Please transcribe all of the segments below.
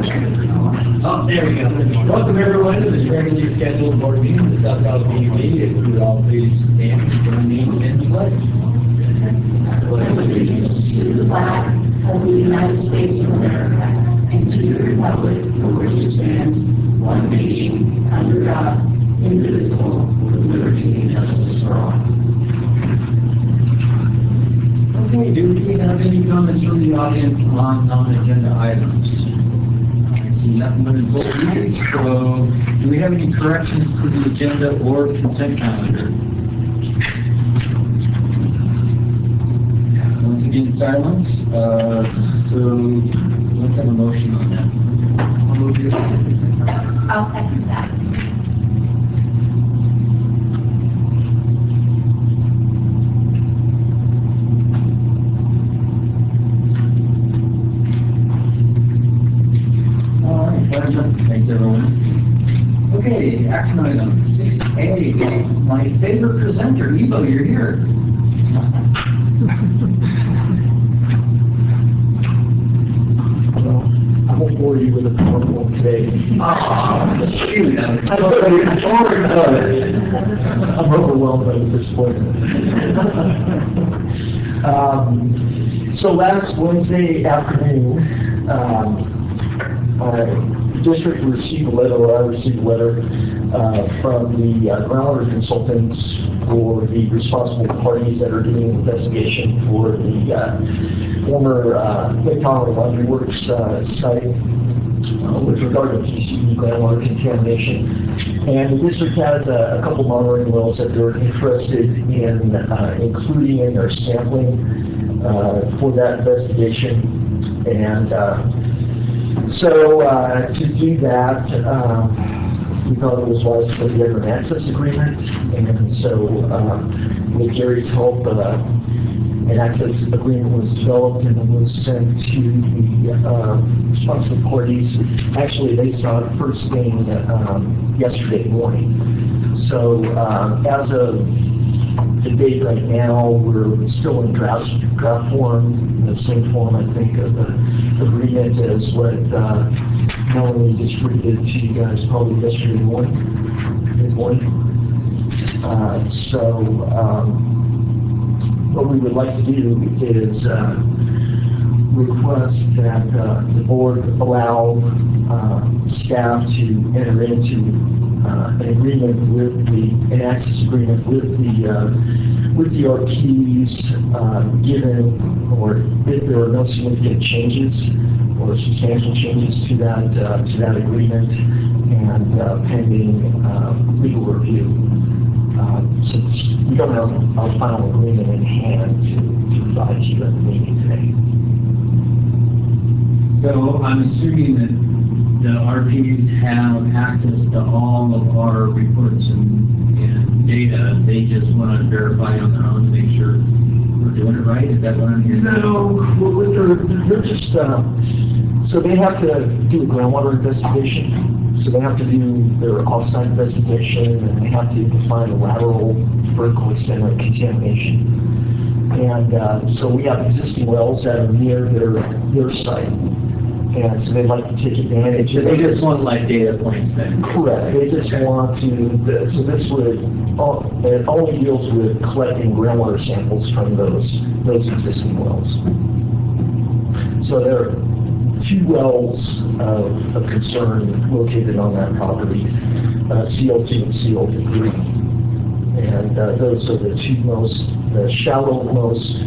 Oh, there we go. Welcome everyone to this regularly scheduled board meeting of the South Tahoe PUV. If you would all please stand and join me in the pledge. Allegiance to the flag of the United States of America and to the republic for which it stands, one nation, under God, indivisible, with liberty and justice for all. Okay, do we have any comments from the audience on non-agenda items? I see nothing but employees, so do we have any corrections to the agenda or consent calendar? Once again, silence. So let's have a motion on that. I'll move this. I'll second that. All right, thanks everyone. Okay, action item 6A. My favorite presenter, Evo, you're here. I won't bore you with a PowerPoint today. Oh, shoot, I'm overwhelmed by the disappointment. So last Wednesday afternoon, the district received a letter, or I received a letter from the groundwater consultants for the responsible parties that are doing an investigation for the former Lake Tahoe Laundry Works site with regard to PCB groundwater contamination. And the district has a couple monitoring wells that they're interested in including in their sampling for that investigation. And so to do that, we thought it was wise to put together an access agreement. And so with Gary's help, an access agreement was developed and was sent to the responsible parties. Actually, they saw it first thing yesterday morning. So as of the date right now, we're still in draft form, in the same form, I think, of the agreement as what Melanie distributed to you guys probably yesterday morning, mid-morning. What we would like to do is request that the board allow staff to enter into an agreement with an access agreement with the RPs, given or if there are no significant changes or substantial changes to that agreement, and pending legal review. Since we don't have a final agreement in hand to provide to you at the meeting today. So I'm assuming that the RPs have access to all of our reports and data. They just want to verify on their own to make sure we're doing it right. Is that what I'm hearing? No, they're just, so they have to do a groundwater investigation. So they have to do their off-site investigation, and they have to define the lateral vertical extent of contamination. And so we have existing wells that are near their site. And so they'd like to take advantage. So they just want like data points then? Correct. They just want to, so this would, it only deals with collecting groundwater samples from those existing wells. So there are 2 wells of concern located on that property, CO2 and CO3. And those are the 2 the shallowmost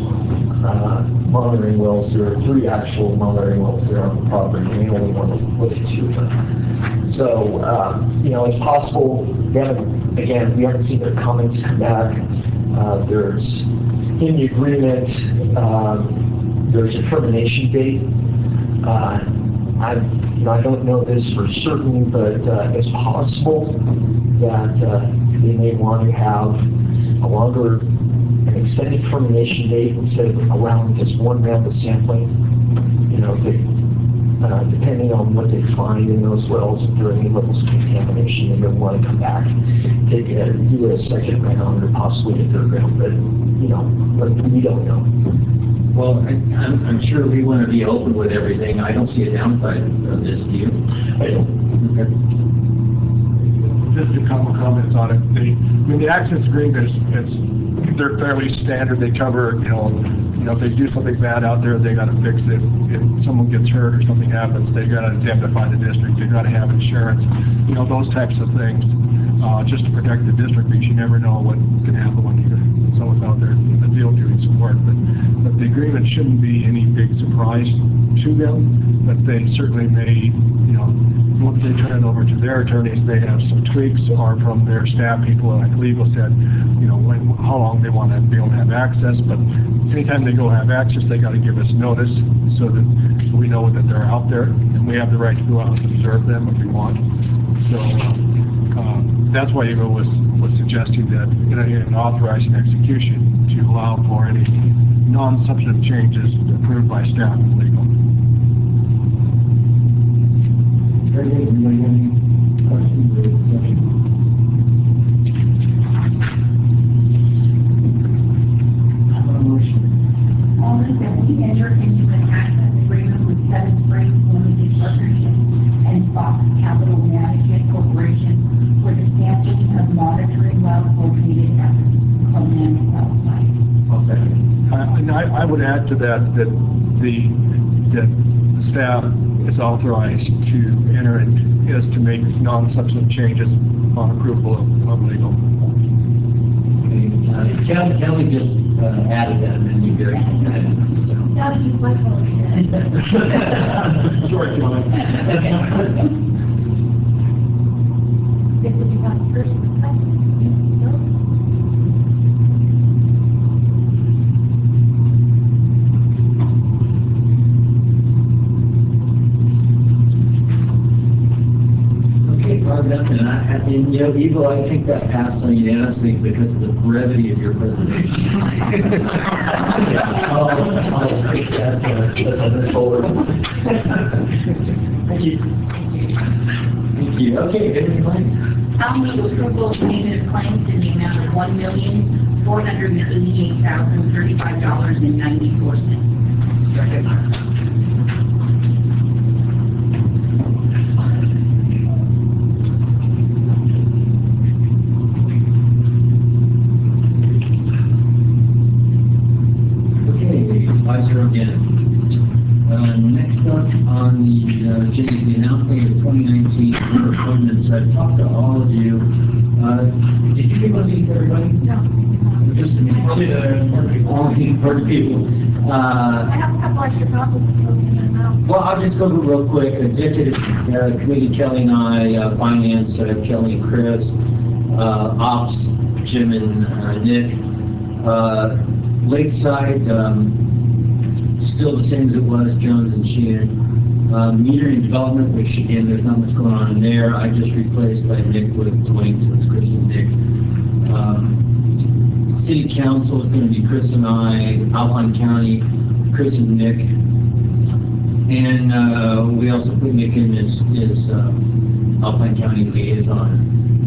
monitoring wells. There are 3 actual monitoring wells there on the property, and we only want to look at 2 of them. So, it's possible, we haven't seen their comments come back. There's, in the agreement, there's a termination date. I don't know this for certain, but it's possible that they may want to have an extended termination date instead of allowing just 1 round of sampling. Depending on what they find in those wells, if there are any levels of contamination, they may want to come back, do a second round or possibly a 3rd round, but we don't know. Well, I'm sure we want to be open with everything. I don't see a downside of this, do you? I don't. Okay. Just a couple comments on it. The access agreement they're fairly standard. They cover, if they do something bad out there, they got to fix it. If someone gets hurt or something happens, they got to indemnify the district. They got to have insurance. Those types of things, just to protect the district, because you never know what can happen when someone's out there in the field doing some work. But the agreement shouldn't be any big surprise to them. But they certainly may, once they turn it over to their attorneys, they have some tweaks, or from their staff people, like legal said, how long they want to be able to have access. But anytime they go have access, they got to give us notice so that we know that they're out there, and we have the right to go out and observe them if we want. So that's why Eva was suggesting that in authorizing execution to allow for any non-substantive changes approved by staff and legal. Very good. Anybody have any questions or discussion? Motion. I'll move that we enter into an access agreement with Seven Springs Limited Partnership and Fox Capital Management Corporation for the sampling of monitoring wells located at the Clement well site. I'll second. And I would add to that the staff is authorized to enter and is to make non-substantive changes on approval of legal. Kelly just added that, and then you very excited. Sounded just like Kelly. Sorry, Kelly. Okay, so you got the first and the second? No? Okay, Barb, and Eva, I think that passed on unanimously because of the brevity of your presentation. That's a bit forward. Thank you. Thank you. Okay, any claims? I'll move approval of payment of claims in the amount of $1,488,035.94. Again. Next up on the agenda is the announcement of 2019 board appointments. I've talked to all of you. Did you give one of these to everybody? No. Just to me. All the important people. I have watched your copies. Well, I'll just go real quick. Executive Committee, Kelly and I, Finance, Kelly and Chris, Ops, Jim and Nick, Lakeside, still the same as it was, Jones and Sheehan. Metering development, which again, there's not much going on in there. I just replaced Nick with Dwayne, so it's Chris and Nick. City Council is going to be Chris and I, Alpine County, Chris and Nick. And we also put Nick in as Alpine County liaison.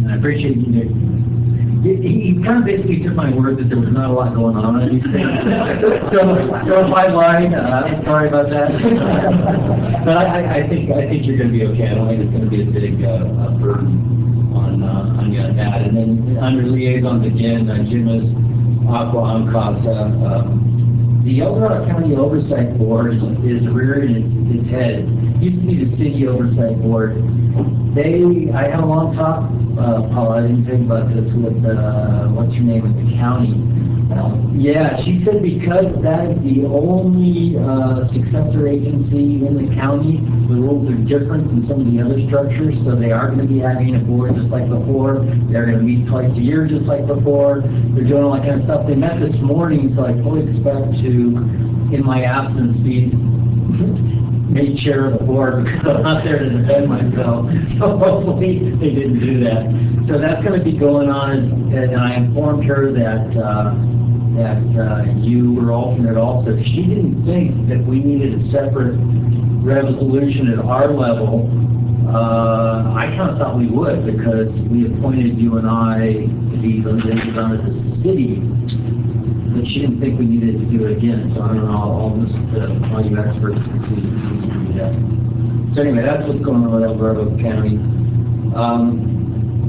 And I appreciate you, Nick. He kind of basically took my word that there was not a lot going on in these things. So if I lied, sorry about that. But I think you're going to be okay. I don't think it's going to be a big burden on you on that. And then under liaisons again, Jim is Aqua Uncasa. The El Dorado County Oversight Board is rearing its head. It used to be the City Oversight Board. I had a long talk, Paul, I didn't think about this with, what's her name, with the county. Yeah, she said because that is the only successor agency in the county, the rules are different than some of the other structures, so they are going to be having a board just like before. They're going to meet twice a year just like before. They're doing all that kind of stuff. They met this morning, so I fully expect to, in my absence, be made chair of the board because I'm not there to defend myself. So hopefully they didn't do that. So that's going to be going on, and I informed her that you were alternate also. She didn't think that we needed a separate resolution at our level. I kind of thought we would because we appointed you and I to be the liaison of the city but she didn't think we needed to do it again, so I don't know, I'll listen to all you experts and see if we need to do that. So anyway, that's what's going on with El Dorado County.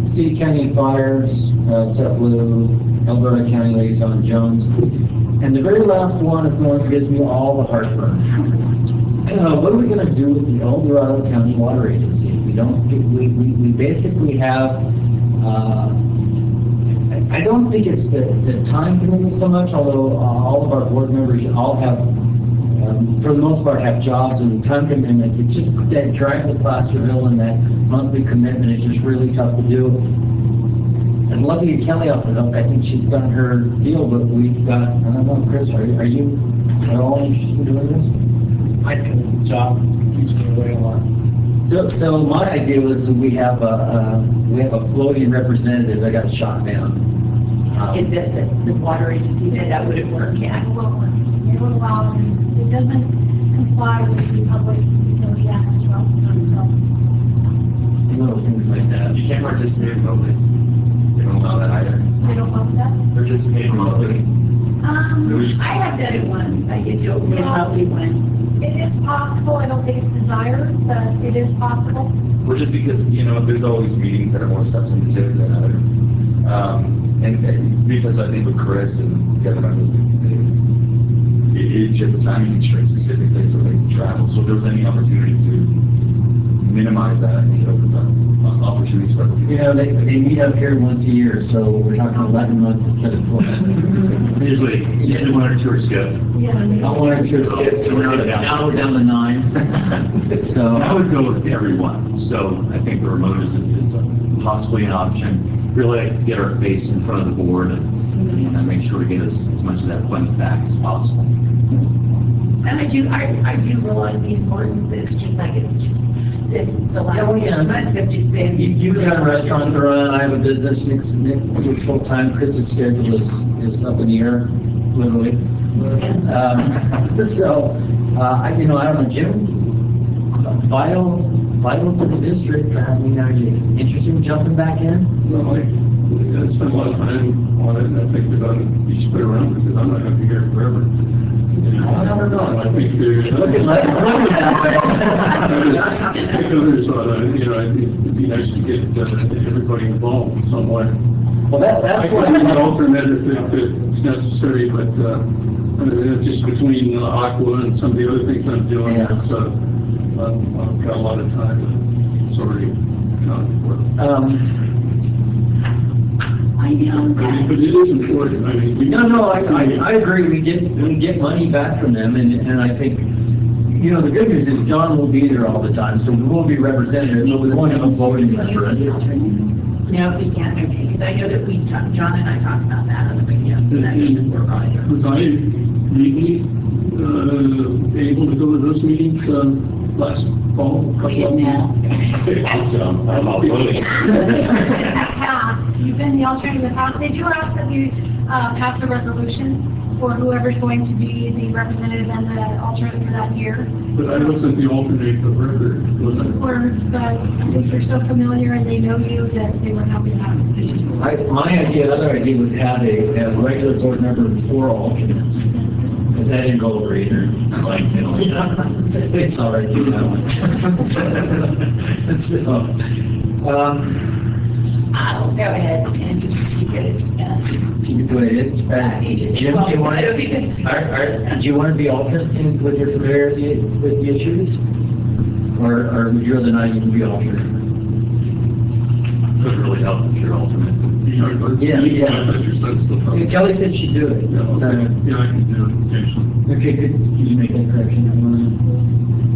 City County Fires, Seth Lou, El Dorado County Liaison Jones. And the very last one is the one that gives me all the heartburn. What are we going to do with the El Dorado County Water Agency? We basically have, I don't think it's the time commitment so much, although all of our board members all have, for the most part, have jobs and time commitments. It's just that drag the Placerville and that monthly commitment is just really tough to do. I'd love to get Kelly off the hook. I think she's done her deal, but we've got, I don't know, Chris, are you at all interested in doing this? I think the job keeps me away a lot. So my idea was that we have a floating representative that got shot down. Is that the water agency said that wouldn't work, yeah? It won't work. It will allow, it doesn't comply with the Public Utility Act as well, so. Little things like that. You can't participate remotely. They don't allow that either. I don't want that. Participate remotely. I have done it once, I did do it remotely once. It's possible, I don't think it's desired, but it is possible. Well, just because, you know, there's always meetings that are more substantive than others. And because I think with Chris and the other members, it's just a timing constraint specifically as it relates to travel. So if there's any opportunity to minimize that, I think it opens up opportunities for everyone. You know, they meet up here once a year, so we're talking 11 months instead of 12. Usually, one or two are skipped. Yeah. I wanted to skip, so now we're down to 9. So I would go with everyone. So I think the remote is possibly an option. Really like to get our face in front of the board and make sure we get as much of that funding back as possible. And I do realize the importance, it's just the last 6 months have just been. You've got a restaurant to run, I have a business, Nick's full time, Chris's schedule is up in the air, literally. I don't know, Jim, vital to the district. I mean, are you interested in jumping back in? Well, I spent a lot of time on it, and I think we're going to be split around because I'm not going to be here forever. I don't know. I think there's... Look at that. I think others thought, you know, I think it'd be nice to get everybody involved in some way. Well, that's I what can be an alternate if it's necessary, but just between Aqua and some of the other things I'm doing, Yeah. it's, I've got a lot of time, and it's already accounted for. I know. But it is important. I mean, I agree. We get money back from them, and I think, you know, the good news is John will be there all the time, so we will be represented, but we won't have a voting member. No, we can't, okay, because I know that John and I talked about that on the weekend, so that doesn't work either. Was I legally able to go to those meetings last fall? We didn't ask. I'm all voting. Past, you've been the alternate in the past. They do ask that you pass a resolution for whoever's going to be the representative and the alternate for that year. But I wasn't the alternate of record, was I? Words, but I think you're so familiar and they know you that they were happy to have you. My other idea was have a regular board member and 4 alternates. But that didn't go over either. Like, you know, it's all right, do that one. So, I'll go ahead and just keep it. keep it the way it is. Jim, do you want I don't think it's- do you want to be alternate since with your familiarity with the issues? Or would you rather not even be alternate? It would really help if you're alternate. Yeah. I thought you said stuff. Yeah, Kelly said she'd do it. Yeah, So, okay. Yeah, I can do it occasionally. okay, good. Can you make that correction?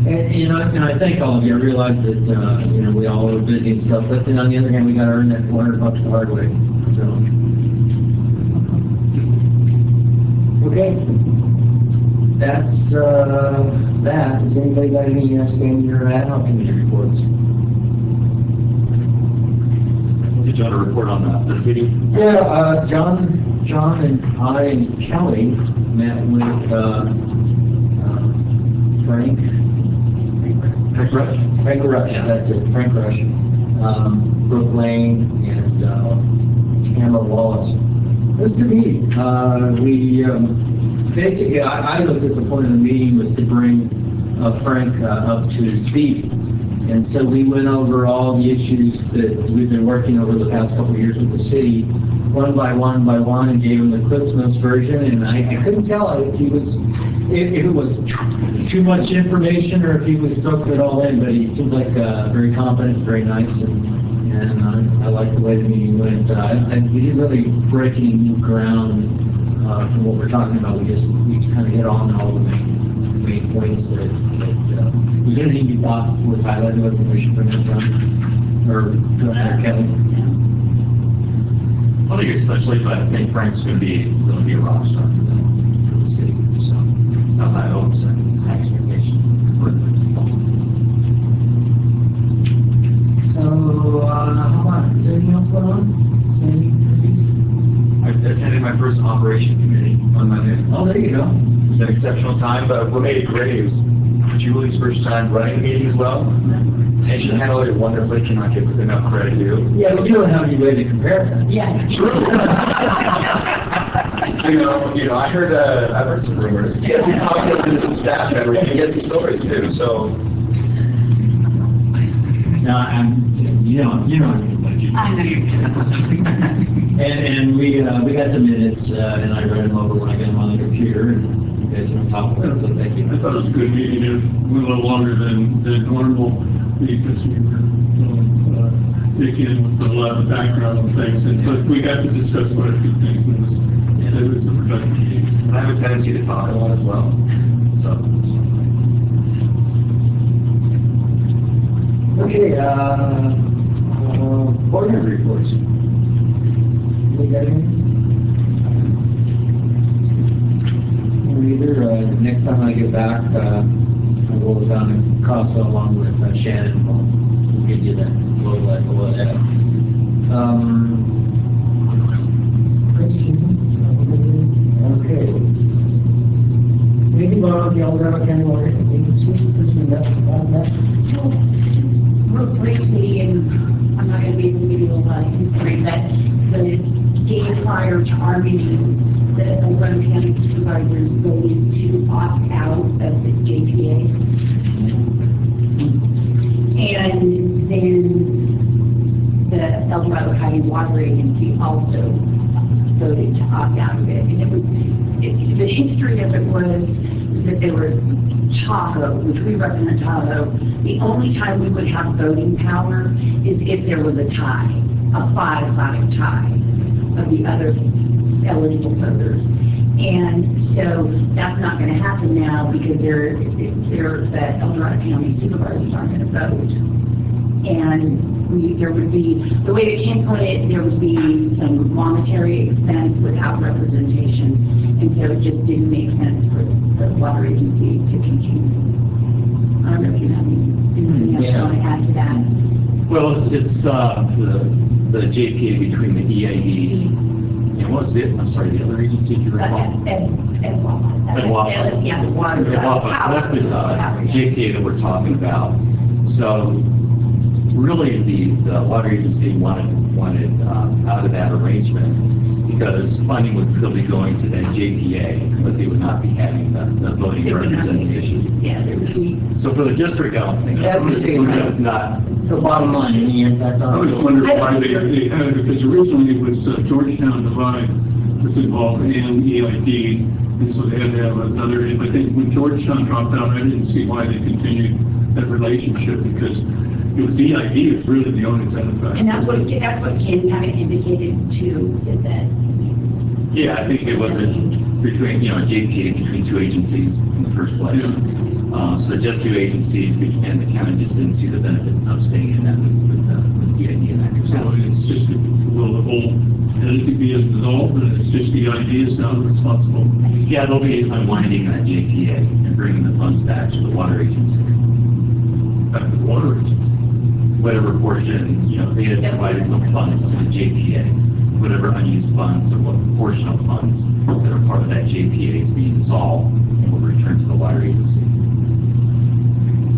And, you know, and I thank all of you. I realize that, you know, we all are busy and stuff, but then on the other hand, we got to earn that $400 the hard way. So. Okay. That's, that. Has anybody got any standing or ad hoc committee reports? Did you want to report on the city? Yeah, John and I and Kelly met with, Frank Rush, that's it, Frank Rush, Brooke Lane, and Tamara Wallace. It was a good meeting. Basically, I looked at the point of the meeting was to bring Frank up to speed. And so we went over all the issues that we've been working over the past couple of years with the city, one by one, and gave him the Cliff's Notes version. And I couldn't tell if it was too much information or if he was soaking it all in, but he seems like very competent, very nice, and I like the way the meeting went. We didn't really break any new ground from what we're talking about. We kind of hit on all the main points that was there anything you thought was highlighted that we should bring up, John? Or Kelly? I don't think especially, but I think Frank's going to be a rock star for the city. So, not my hopes and expectations. So, how about, is there anything else going on? I attended my first operations committee on Monday. Oh, there you go. It was an exceptional time, but what made it great was Julie's first time running the meeting as well. And she handled it wonderfully, cannot give enough credit to. Yeah, but you don't have any way to compare that. Yeah. True. I heard some rumors. Yeah, we talked to some staff members and get some stories too, so. No, you know what you I know you do. And we got the minutes, and I read them over when I got them on the computer, and you guys are on top of it, so thank you. I thought it was a good meeting. It went a little longer than normal because we were digging in with a lot of background and things, but we got to discuss quite a few things, and it was a productive meeting. I have a tendency to talk a lot as well, so. Okay, board member reports. We got anything? Either, next time I get back, I'll go down to Casa along with Shannon. We'll give you that below that. Okay. Anything going on with the Alabama County Water Agency since we met last night? Real briefly, and I'm not going to be able to give you a lot of history, but the day prior to our meeting, the Alabama County supervisors voted to opt out of the JPA. And then the El Dorado County Water Agency also voted to opt out of it. And the history of it was that they were Tahoe, which we represent Tahoe. The only time we would have voting power is if there was a tie, a 5-5 tie of the other eligible voters. And so that's not going to happen now because the El Dorado County supervisors aren't going to vote. And there would be, the way that Ken put it, there would be some monetary expense without representation. And so it just didn't make sense for the water agency to continue. I don't know if you have anything else you want to add to that. Well, it's the JPA between the EID and what was it? I'm sorry, the other agency you recall? And WAPA. Yeah, the water. WAPA. So that's the JPA that we're talking about. So really, the water agency wanted out of that arrangement because funding would still be going to that JPA, but they would not be having the voting representation. Yeah, there would be. So for the district, I don't think not. So bottom line, any impact on? I was wondering why they had it, because originally it was Georgetown Divide was involved in EID, and so they had to have another, I think when Georgetown dropped out, I didn't see why they continued that relationship, because it was EID, it was really the only benefit. And that's what Ken kind of indicated too, is that. Yeah, I think it wasn't between, JPA between two agencies in the first place. Yeah. So just two agencies, and the county just didn't see the benefit of staying in that with EID in that So capacity. it's just, will the whole entity be dissolved, and it's just the EID is now responsible? Yeah, they'll be unwinding that JPA and bringing the funds back to the water agency. Back to the water agency. Whatever portion, they had provided some funds to the JPA, whatever unused funds or what portion of funds that are part of that JPA is being dissolved and will return to the water agency.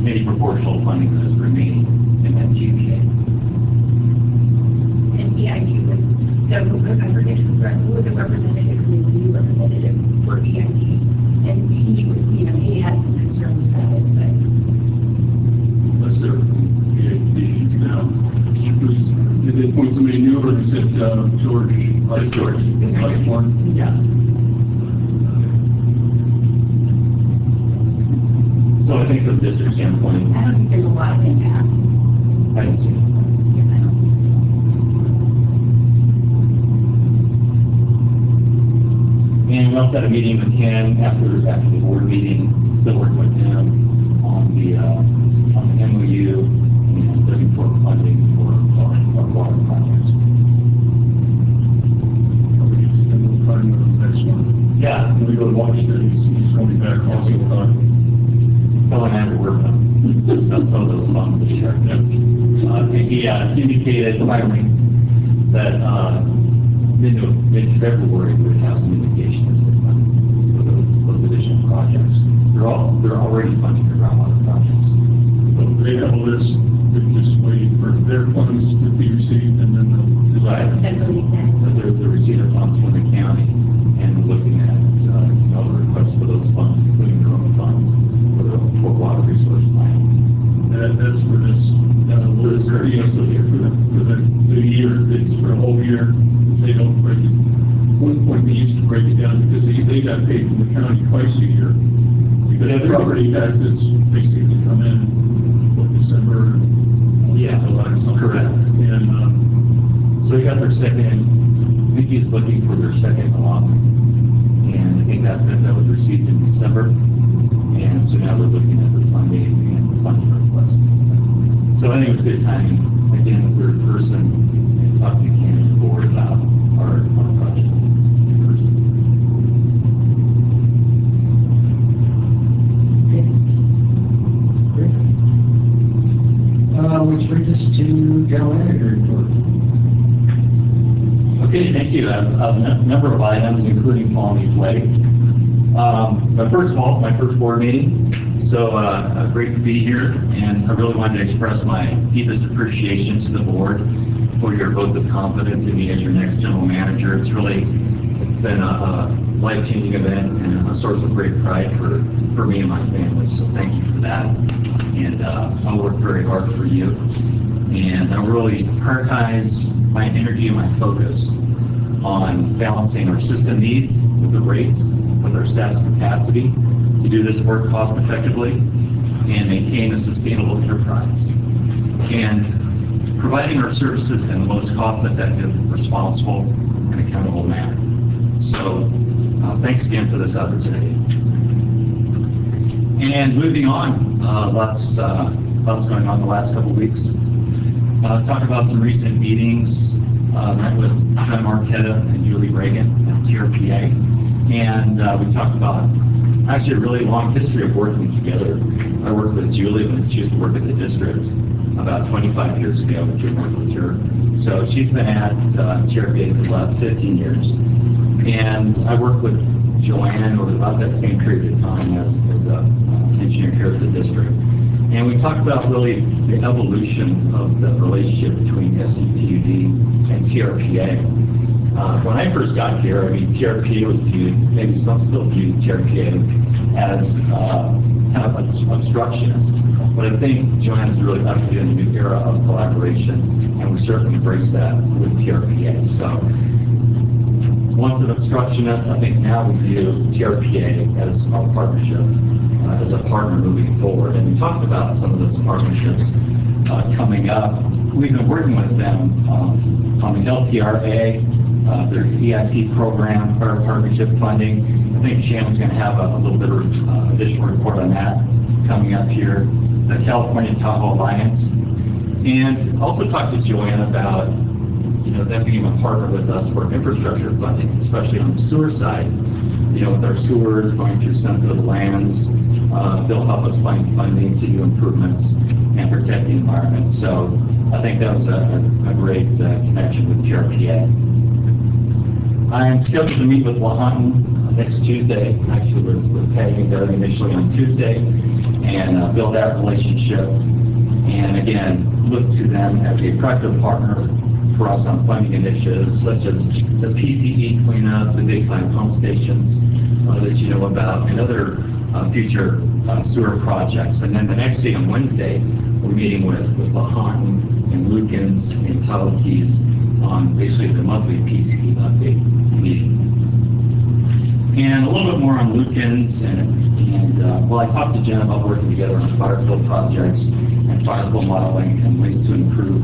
Any proportional funding that is remaining in that JPA. And EID was I forget who the representative is, the new representative for EIT. And he had some concerns about it, but. Unless they're PhDs now. Did they appoint somebody new, or is it George? George. Osborne? Yeah. So I think from the district standpoint, I don't think there's a lot of impact. I didn't see it. And we also had a meeting with Ken after the board meeting, still working with him on the MOU and looking for funding for our water projects. We can spend a little time with them next month. Yeah. When we go to Washington, he's coming back also. Phil and I were working on some of those funds this year. And he indicated finally that mid-February we would have some indications for those additional projects. They're already funding the groundwater projects. So they have a list, they're just waiting for their funds to be received, and then they'll. Right. That's what he said. But they're receiving funds from the county and looking at the requests for those funds, including their own funds for water resource plan. That's for this, for the year, it's for a whole year. They don't break it. One point they used to break it down because they got paid from the county twice a year. Because the property taxes basically come in, December. Yeah, correct. And, so they got their second, I think he's looking for their second allotment. And I think that was received in December. And so now they're looking at the funding and the funding requests and stuff. So I think it was good timing. Again, the third person and talking to Ken and the board about our project needs in person. Which brings us to general manager report. Okay, thank you. I have a number of items, including Colony Flag. But first of all, my first board meeting. So great to be here, and I really wanted to express my deepest appreciation to the board for your votes of confidence in me as your next general manager. It's been a life-changing event and a source of great pride for me and my family. So thank you for that. And I'll work very hard for you. And I'll really prioritize my energy and my focus on balancing our system needs with the rates, with our staff's capacity to do this work cost effectively and maintain a sustainable enterprise. And providing our services in the most cost effective, responsible, and accountable manner. So thanks again for this opportunity. And moving on, lots going on the last couple of weeks. Talk about some recent meetings. Met with John Marquetta and Julie Reagan at TRPA. And we talked about actually a really long history of working together. I worked with Julie when she used to work at the district about 25 years ago, when she worked with her. So she's been at TRPA for the last 15 years. And I worked with Joanne over about that same period of time as an engineer here at the district. And we talked about really the evolution of the relationship between SCPUD and TRPA. When I first got here, I mean, TRPA was viewed, maybe some still view TRPA as kind of an obstructionist. But I think Joanne has really ushered in a new era of collaboration, and we certainly embrace that with TRPA. So once an obstructionist, I think now we view TRPA as our partnership, as a partner moving forward. And we talked about some of those partnerships coming up. We've been working with them on the LTRA, their EIP program, fire partnership funding. I think Shannon's going to have a little bit of additional report on that coming up here. The California Tahoe Alliance. And also talked to Joanne about them being a partner with us for infrastructure funding, especially on the sewer side. With our sewers going through sensitive lands, they'll help us find funding to do improvements and protect the environment. So I think that was a great connection with TRPA. I'm scheduled to meet with Wahunton next Tuesday, actually with Peggy and Doug initially on Tuesday, and build that relationship. And again, look to them as a practical partner for us on funding initiatives such as the PCE cleanup, the big five pump stations that you know about, and other future sewer projects. And then the next day on Wednesday, we're meeting with Lahontan and Lukens and Tahoe on basically the monthly PCE update meeting. And a little bit more on Lukens, and well, I talked to Jen about working together on fire flow projects and fire flow modeling and ways to improve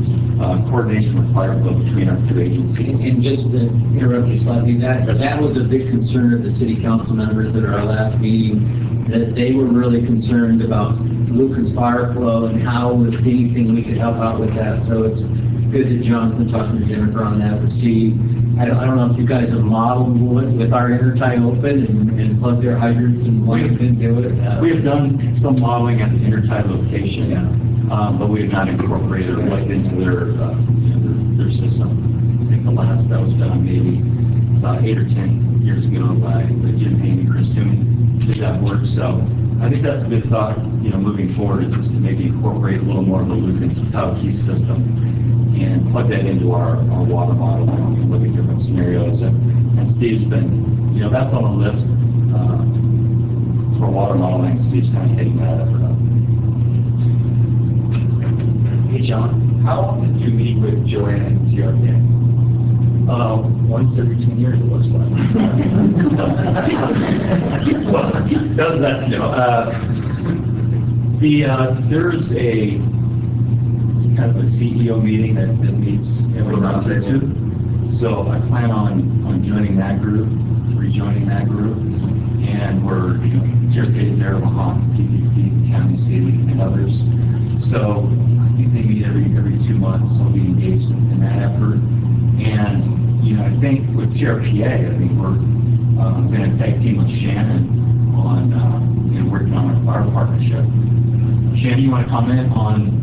coordination with fire flow between our two agencies. And just to interrupt you slightly, that was a big concern of the city council members at our last meeting, that they were really concerned about Lucas fire flow and how, if anything, we could help out with that. So it's good that John's been talking to Jennifer on that to see. I don't know if you guys have modeled with our intertie open and plugged their hydrants and lines into it. We have done some modeling at the intertie location, but we have not incorporated it like into their system. I think the last that was done maybe about 8 or 10 years ago by Jim Payne and Chris Toomey did that work. So I think that's a good thought, moving forward, just to maybe incorporate a little more of the Lucas and Tahoe system and plug that into our water model and look at different scenarios. And Steve's been, that's on the list for water modeling. Steve's kind of heading that effort up. Hey, John, how often do you meet with Joanne and TRPA? Once every 10 years, it looks like. Well, does that, there's a kind of a CEO meeting that meets every month or two. So I plan on joining that group, rejoining that group, and we're, TRPA's there, Lahontan, CTC, County City, and others. So I think they meet every 2 months, so I'll be engaged in that effort. And, I think with TRPA, I think we're going to tag team with Shannon on, working on our fire partnership. Shannon, you want to comment on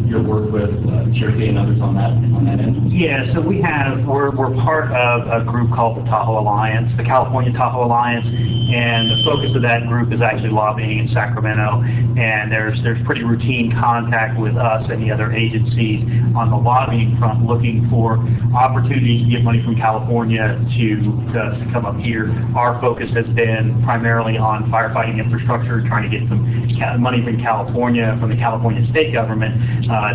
your work with TRPA and others on that end? Yeah, so we're part of a group called the Tahoe Alliance, the California Tahoe Alliance, and the focus of that group is actually lobbying in Sacramento. And there's pretty routine contact with us and the other agencies on the lobbying front, looking for opportunities to get money from California to come up here. Our focus has been primarily on firefighting infrastructure, trying to get some money from California, from the California state government,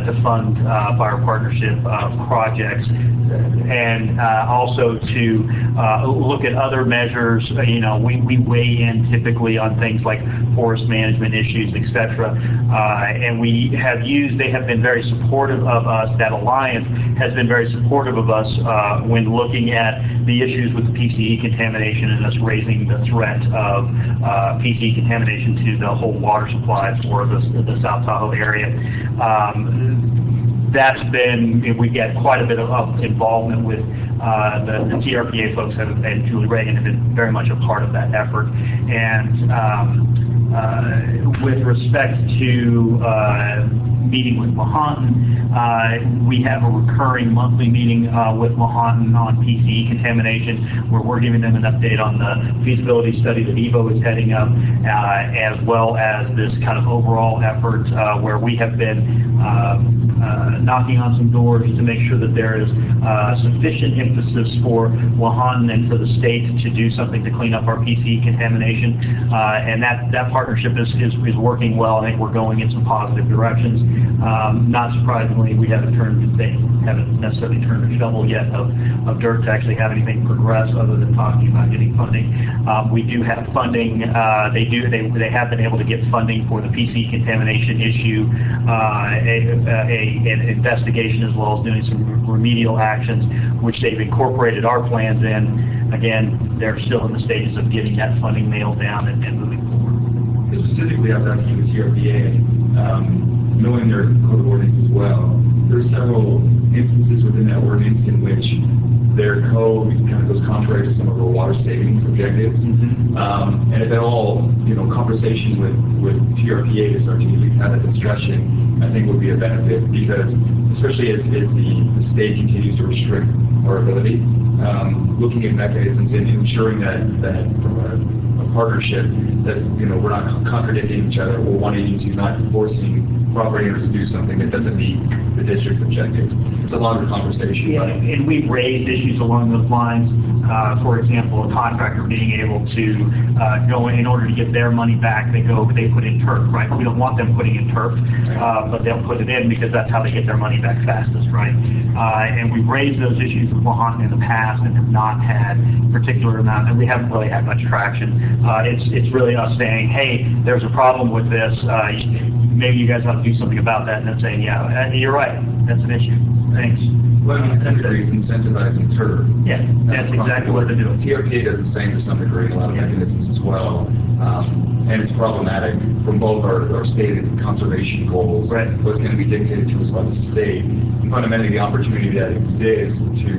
to fund fire partnership projects, and also to look at other measures. We weigh in typically on things like forest management issues, etc. And they have been very supportive of us. That alliance has been very supportive of us when looking at the issues with the PCE contamination and us raising the threat of PCE contamination to the whole water supply for the South Tahoe area. We get quite a bit of involvement with the TRPA folks, and Julie Reagan have been very much a part of that effort. And with respect to meeting with Lahontan, we have a recurring monthly meeting with Lahontan on PCE contamination, where we're giving them an update on the feasibility study that EVO is heading up, as well as this kind of overall effort where we have been knocking on some doors to make sure that there is sufficient emphasis for Lahontan and for the state to do something to clean up our PCE contamination. And that partnership is working well. I think we're going in some positive directions. Not surprisingly, they haven't necessarily turned a shovel yet of dirt to actually have anything progress other than talking about getting funding. We do have funding. They have been able to get funding for the PCE contamination issue, an investigation, as well as doing some remedial actions, which they've incorporated our plans in. Again, they're still in the stages of getting that funding nailed down and moving forward. Specifically, I was asking the TRPA, knowing their code of ordinance as well, there are several instances within that ordinance in which their code kind of goes contrary to some of our water savings objectives. And if at all, conversations with TRPA to start to at least have a discussion, I think would be a benefit, because especially as the state continues to restrict our ability, looking at mechanisms and ensuring that from a partnership that we're not contradicting each other, or one agency is not forcing property owners to do something that doesn't meet the district's objectives. It's a longer conversation. Yeah, But and we've raised issues along those lines. For example, a contractor being able to go in order to get their money back, they put in turf, right? We don't want them putting in turf, but they'll put it in because that's how they get their money back fastest, right? And we've raised those issues with Lahontan in the past and have not had particular amount, and we haven't really had much traction. It's really us saying, hey, there's a problem with this. Maybe you guys ought to do something about that, and them saying, yeah, you're right, that's an issue. Thanks. well, in some degree, it's incentivizing turf. Yeah, that's exactly what they're doing. TRPA does the same to some degree, in a lot of mechanisms as well. And it's problematic from both our stated conservation goals, Right. what's going to be dictated to us by the state, and fundamentally the opportunity that exists to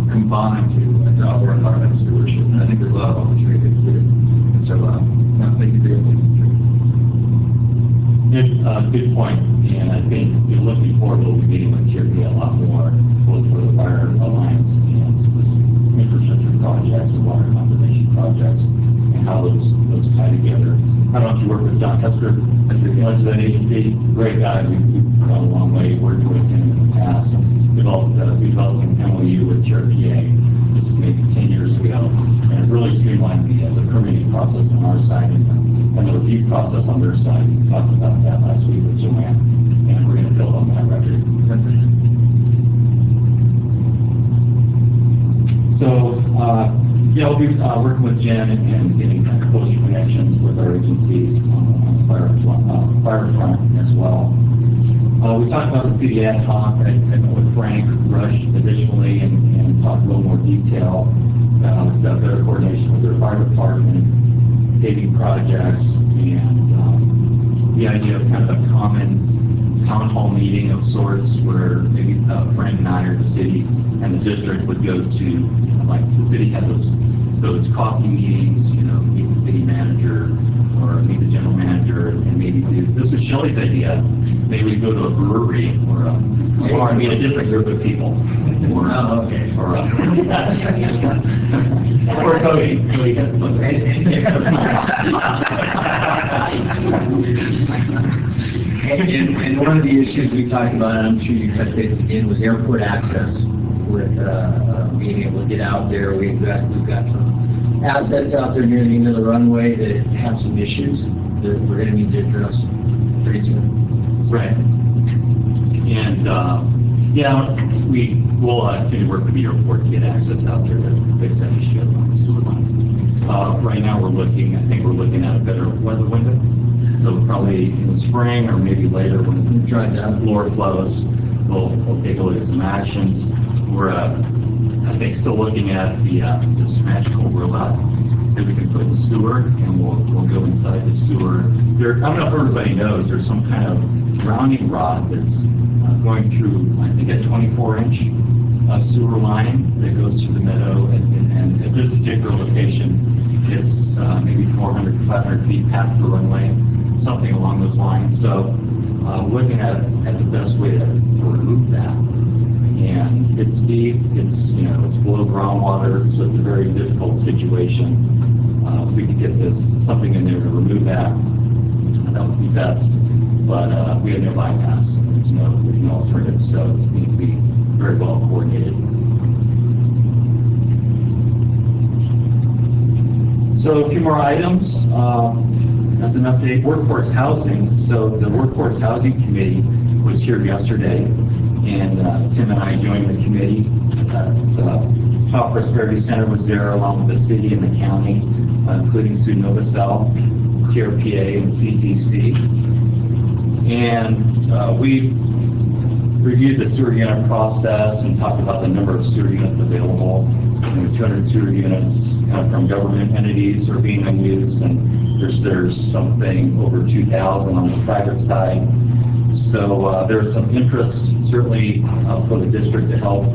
combine to upward environmental stewardship. And I think there's a lot of opportunity that exists. And so, thank you for your opinion. Good point, and I think looking forward, we'll be meeting with TRPA a lot more, both for the Fire Alliance and infrastructure projects and water conservation projects, and how those tie together. I don't know if you work with John Custer as that agency, great guy, we've gone a long way working with him in the past. We developed an MOU with TRPA, which is maybe 10 years ago, and it really streamlined the permitting process on our side and the review process on their side. We talked about that last week with Joanne, and we're going to build on that record. So, we'll be working with Jen and getting closer connections with our agencies on the fire front as well. We talked about the city AD-HOC. I met with Frank Rush additionally and talked a little more detail about better coordination with their fire department, paving projects, and the idea of kind of a common town hall meeting of sorts where maybe Frank and I or the city and the district would go to, like the city had those coffee meetings, meet the city manager or meet the general manager and maybe this is Shelley's idea, maybe we go to a brewery or meet a different group of people. Or Cody has fun. And one of the issues we talked about, and I'm sure you touched base again, was airport access with being able to get out there. We've got some assets out there near the end of the runway that have some issues that we're going to need to address pretty soon. Right. And we will continue to work with the airport to get access out there to fix that issue on the sewer line. Right now I think we're looking at a better weather window. So probably in the spring or maybe later when it dries out, lower flows, we'll take a look at some actions. We're, I think, still looking at the smash Cobra lot that we can put in the sewer, and we'll go inside the sewer. I don't know if everybody knows, there's some kind of grounding rod that's going through, I think, a 24-inch sewer line that goes through the meadow, and at this particular location, it's maybe 400 to 500 feet past the runway, something along those lines. So looking at the best way to remove that. And it's deep, it's below groundwater, so it's a very difficult situation. If we could get something in there to remove that would be best. But we have no bypass. There's no alternative, so it needs to be very well coordinated. So a few more items. As an update, workforce housing. So the workforce housing committee was here yesterday, and Tim and I joined the committee. The Tahoe Prosperity Center was there along with the city and the county, including Sue Novacell, TRPA, and CTC. And we reviewed the sewer unit process and talked about the number of sewer units available. 200 sewer units from government entities are being unused, and there's something over 2,000 on the private side. So there's some interest, certainly, for the district to help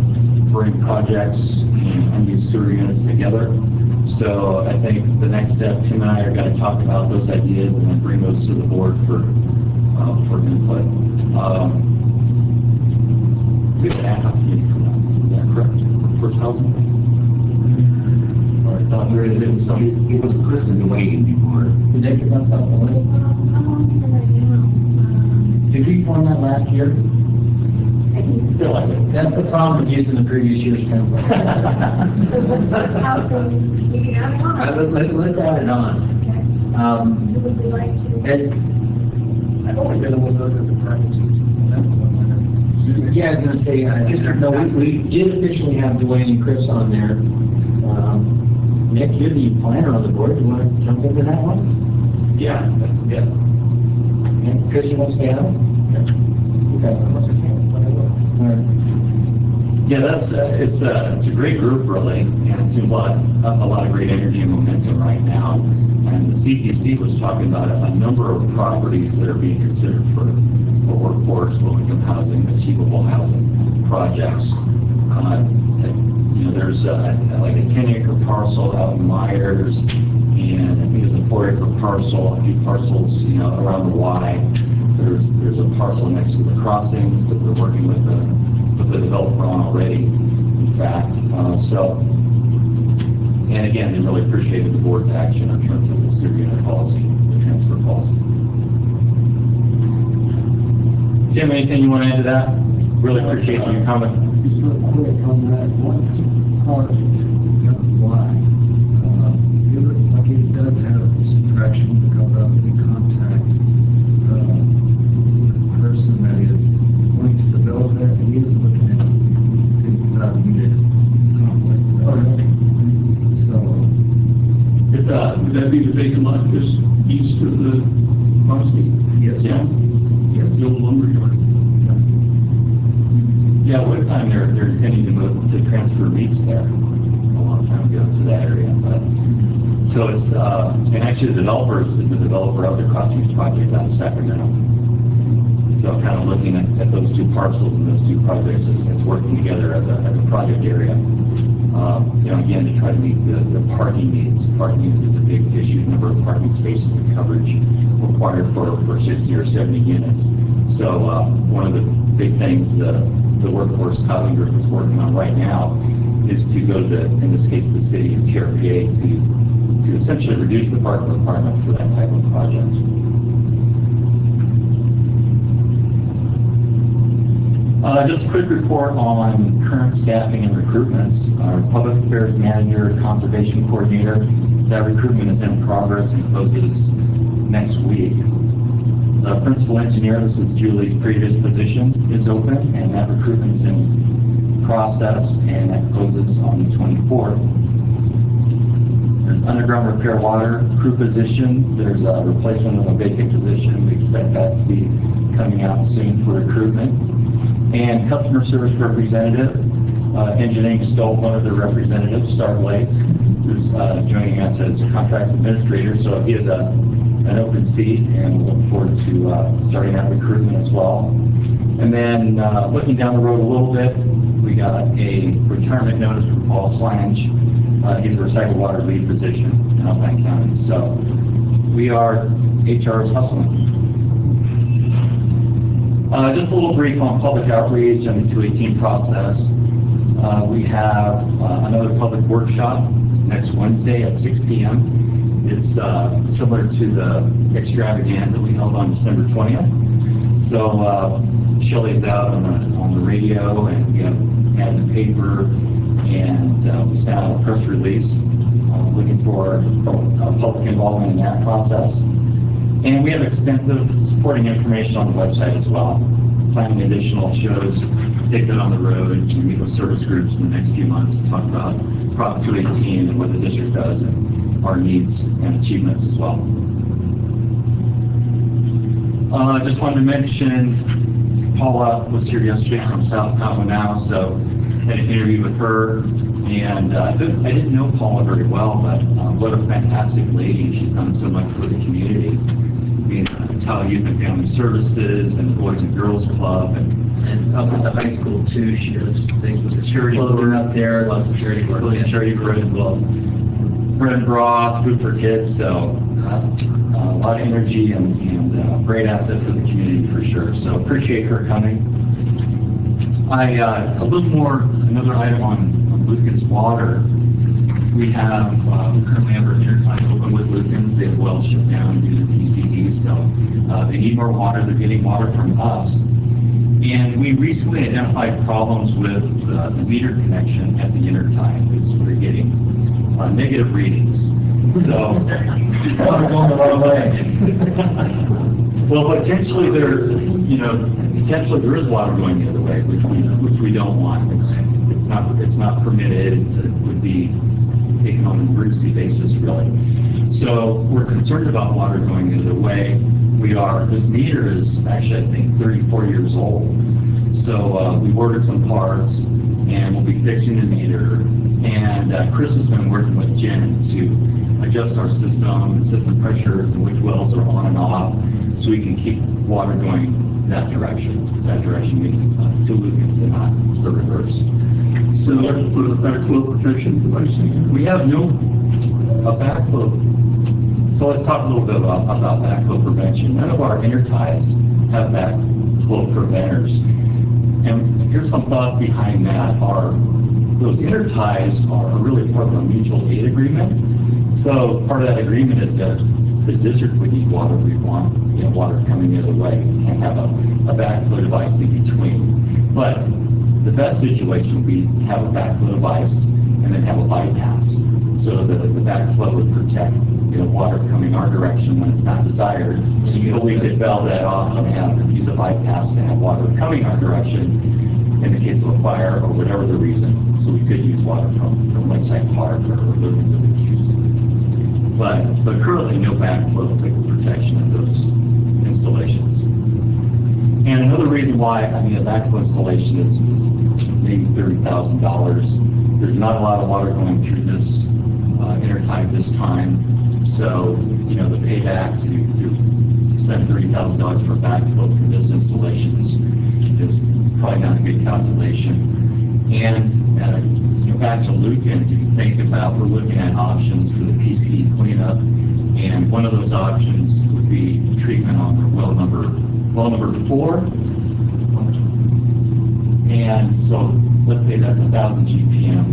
bring projects and unused sewer units together. So I think the next step, Tim and I are going to talk about those ideas and then bring those to the board for input. We have an ad-hoc committee for that. Is that correct? Workforce housing? I thought there is some. It was Chris in the waiting before. Did they get us up on the list? Did we on that last year? I feel like it. That's the problem with using the previous year's template. How's going? You can add it on. Let's add it on. Okay. Who would we like to? Ed, I've only been one of those as a parentheses. yeah, I was gonna say, no, we did officially have Dwayne and Chris on there. Nick, you're the planner on the board. You want to jump into that one? Yeah. And Chris, you want to stay on? Okay. Unless I can, but I will. All right. Yeah, that's, it's a great group, really, and it seems a lot of great energy and momentum right now. And the CPC was talking about a number of properties that are being considered for workforce, low-income housing, achievable housing projects. You know, there's like a 10-acre parcel out in Myers, and I think there's a 4-acre parcel, a few parcels, you know, around the Y. There's a parcel next to the crossings that we're working with the developer on already, in fact. And again, they really appreciated the board's action in terms of the sewer unit policy, the transfer policy. Tim, anything you want to add to that? Really appreciate your comment. Just real quick on that one part, why? It looks like it does have some traction because I've been in contact with a person that is going to develop that. He is looking at a 65 unit complex. So, It's Would that be the vacant lot just east of the property? yes. Yes, the old lumber yard. yeah, one time they're intending to move to transfer REITs there a long time ago to that area. But so it's and actually the developer is the developer of the Crossings project out of Sacramento. So kind of looking at those two parcels and those two projects, it's working together as a project area. You know, again, to try to meet the parking needs. Parking is a big issue, number of parking spaces and coverage required for 60 or 70 units. So one of the big things the workforce housing group is working on right now is to go to, in this case, the city and TRPA to essentially reduce the parking requirements for that type of project. Just a quick report on current staffing and recruitments. Our public affairs manager, conservation coordinator, that recruitment is in progress and closes next week. The principal engineer, this is Julie's previous position, is open, and that recruitment is in process, and that closes on the 24th. There's underground repair water crew position. There's a replacement of a vacant position. We expect that to be coming out soon for recruitment. And customer service representative, engineering stole one of the representatives, Star Blades, who's joining us as contracts administrator. So he is an open seat, and we'll look forward to starting that recruitment as well. And then looking down the road a little bit, we got a retirement notice from Paul Slange. He's a recycled water lead position in Alpine County. So we are HR's hustling. Just a little brief on public outreach and the 218 process. We have another public workshop next Wednesday at 6 p.m. It's similar to the extravaganza we held on December 20th. So Shelley's out on the radio, and we have ad in the paper, and we sent out a press release looking for public involvement in that process. And we have extensive supporting information on the website as well. Planning additional shows, take that on the road, and meet with service groups in the next few months to talk about Prop 218 and what the district does and our needs and achievements as well. Just wanted to mention Paula was here yesterday from South Tahoe now, so had an interview with her. And I didn't know Paula very well, but what a fantastic lady. She's done so much for the community. Being Tahoe Youth and Family Services and the Boys and Girls Club. And up at the high school too, she does things with the charity clothing up there, lots of charity work. really charity bread and broth, food for kids. So a lot of energy and great asset for the community for sure. So appreciate her coming. A little more, another item on Lucas Water. We have, we currently have our intertie open with Lukens. They have wells shut down due to PCD, so they need more water. They're getting water from us. And we recently identified problems with the meter connection at the intertie. We're getting negative readings. So, Water going the wrong way. well, potentially potentially there is water going the other way, which we don't want. It's not permitted. It would be taken on an emergency basis, really. So we're concerned about water going the other way. This meter is actually, I think, 34 years old. So we ordered some parts, and we'll be fixing the meter. And Chris has been working with Jen to adjust our system pressures, and which wells are on and off, so we can keep water going that direction. Meaning to Lukens and not the reverse. So you have to put a backflow protection device in. We have a backflow. So let's talk a little bit about backflow prevention. None of our interties have backflow preventers. And here's some thoughts behind that. Those interties are really part of a mutual aid agreement. So part of that agreement is that the district would need water. We want water coming the other way. We can't have a backflow device in between. But the best situation would be to have a backflow device and then have a bypass. So the backflow would protect water coming our direction when it's not desired. But we could valve that off and use a bypass to have water coming our direction in the case of a fire or whatever the reason. So we could use water from Lakeside Park or Lukens of the Keys. But currently no backflow protection of those installations. And another reason why a backflow installation is maybe $30,000. There's not a lot of water going through this intertie at this time. So, the payback to spend $30,000 for backflow through this installation is probably not a good calculation. And back to Lukens, if you think about, we're looking at options for the PCD cleanup, and one of those options would be treatment on well number 4. And so let's say that's 1,000 GPM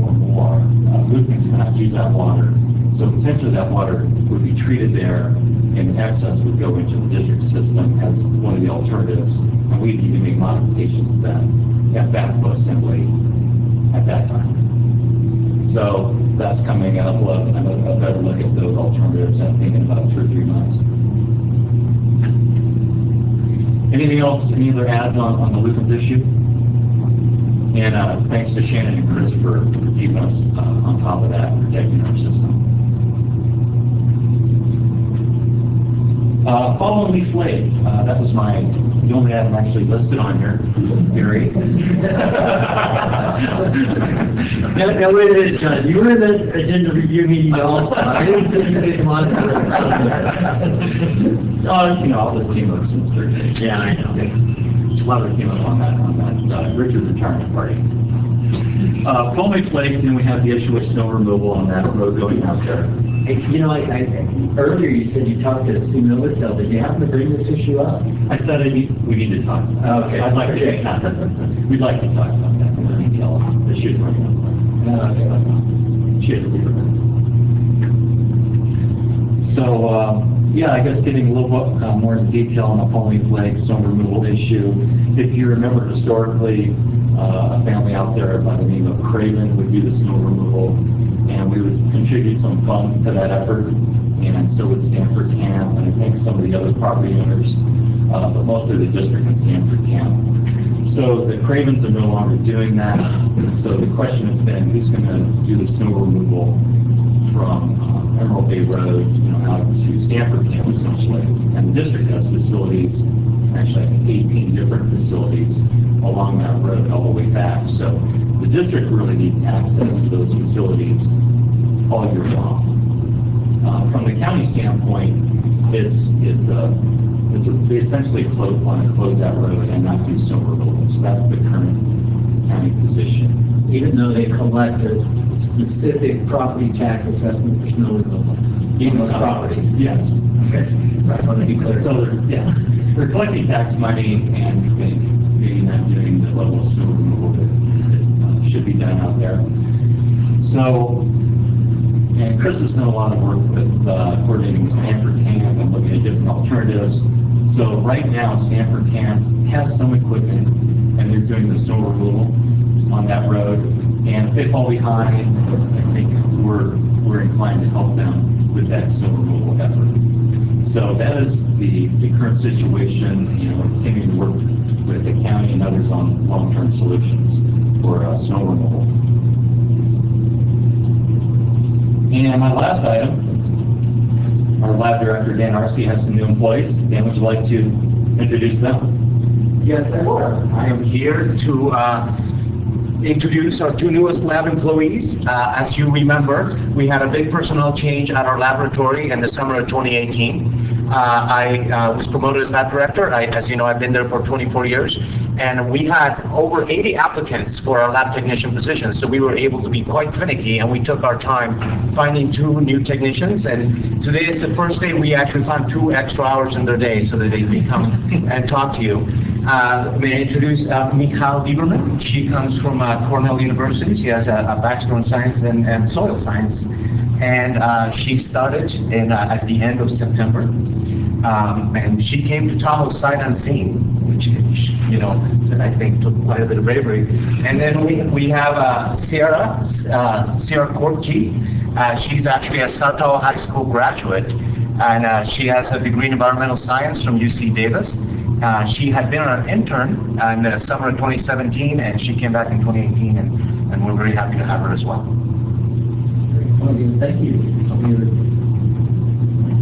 or more. Lukens cannot use that water. So potentially that water would be treated there, and the excess would go into the district system as one of the alternatives. And we need to make modifications to that backflow assembly at that time. So that's coming up. We'll have a better look at those alternatives, I think, in about 2 or 3 months. Anything else, any other adds on the Lukens issue? And thanks to Shannon and Chris for keeping us on top of that, protecting our system. Following leaf lake, that was the only item actually listed on here, Gary. Now wait a minute, John, you were in the agenda review meeting also. I didn't say you didn't want to. All this came up since 3 days. Yeah, I know. A lot of it came up on that Richard's retirement party. Foam leaf lake, then we have the issue with snow removal on that road going out there. Earlier you said you talked to Sue Millicell. Did you happen to bring this issue up? I said we need to talk. Okay. We'd like to talk about that in more detail. The shoe's running up. She had to leave her. So, I guess getting a little bit more into detail on the foam leaf lake snow removal issue. If you remember historically, a family out there by the name of Craven would do the snow removal, and we would contribute some funds to that effort, and so would Stanford Camp, and I think some of the other property owners, but mostly the district and Stanford Camp. So the Cravens are no longer doing that, so the question has been, who's going to do the snow removal from Emerald Bay Road, out to Stanford Camp, essentially. And the district has facilities, actually I think 18 different facilities along that road all the way back. So the district really needs access to those facilities all year long. From the county standpoint, they essentially want to close that road and not do snow removal. So that's the current county position. Even though they collect a specific property tax assessment for snow removal? In those properties? Yes. Okay. Right, I want to be clear. So they're collecting tax money and maybe not doing the level of snow removal that should be done out there. So And Chris has done a lot of work with coordinating with Stanford Camp and looking at different alternatives. So right now, Stanford Camp has some equipment, and they're doing the snow removal on that road. And if they fall behind, I think we're inclined to help them with that snow removal effort. So that is the current situation. You know, we're continuing to work with the county and others on long-term solutions for snow removal. And my last item, our lab director, Dan Arcee, has some new employees. Dan, would you like to introduce them? Yes, I will. I am here to introduce our two newest lab employees. As you remember, we had a big personnel change at our laboratory in the summer of 2018. I was promoted as lab director. As you know, I've been there for 24 years. And we had over 80 applicants for our lab technician position. So we were able to be quite finicky, and we took our time finding two new technicians. And today is the first day we actually found 2 extra hours in their day so that they can come and talk to you. May I introduce Mikhail Lieberman. She comes from Cornell University. She has a Bachelor in Science and Soil Science. And she started at the end of September. And she came to Tahoe sight unseen, which, you know, I think took quite a bit of bravery. And then we have Sarah Kortke. She's actually a Tahoe High School graduate, and she has a degree in environmental science from UC Davis. She had been an intern in the summer of 2017, and she came back in 2018, and we're very happy to have her as well. Thank you.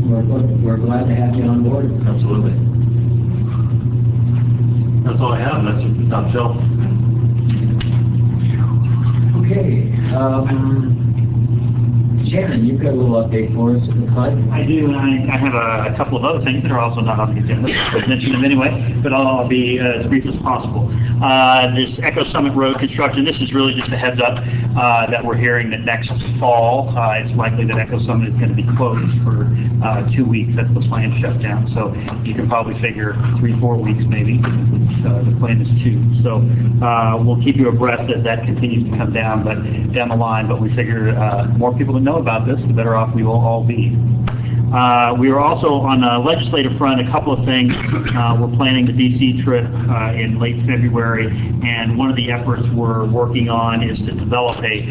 We're glad to have you on board. Absolutely. That's all I have. That's just the top shelf. Okay. Shannon, you've got a little update for us, it looks like. I do, and I have a couple of other things that are also not on the agenda. I'll mention them anyway, but I'll be as brief as possible. This Echo Summit Road construction, this is really just a heads up that we're hearing that next fall, it's likely that Echo Summit is going to be closed for 2 weeks. That's the planned shutdown. So you can probably figure 3-4 weeks maybe, since the plan is 2. So we'll keep you abreast as that continues to come down the line, but we figure the more people that know about this, the better off we will all be. We are also on the legislative front, a couple of things. We're planning the DC trip in late February, and one of the efforts we're working on is to develop a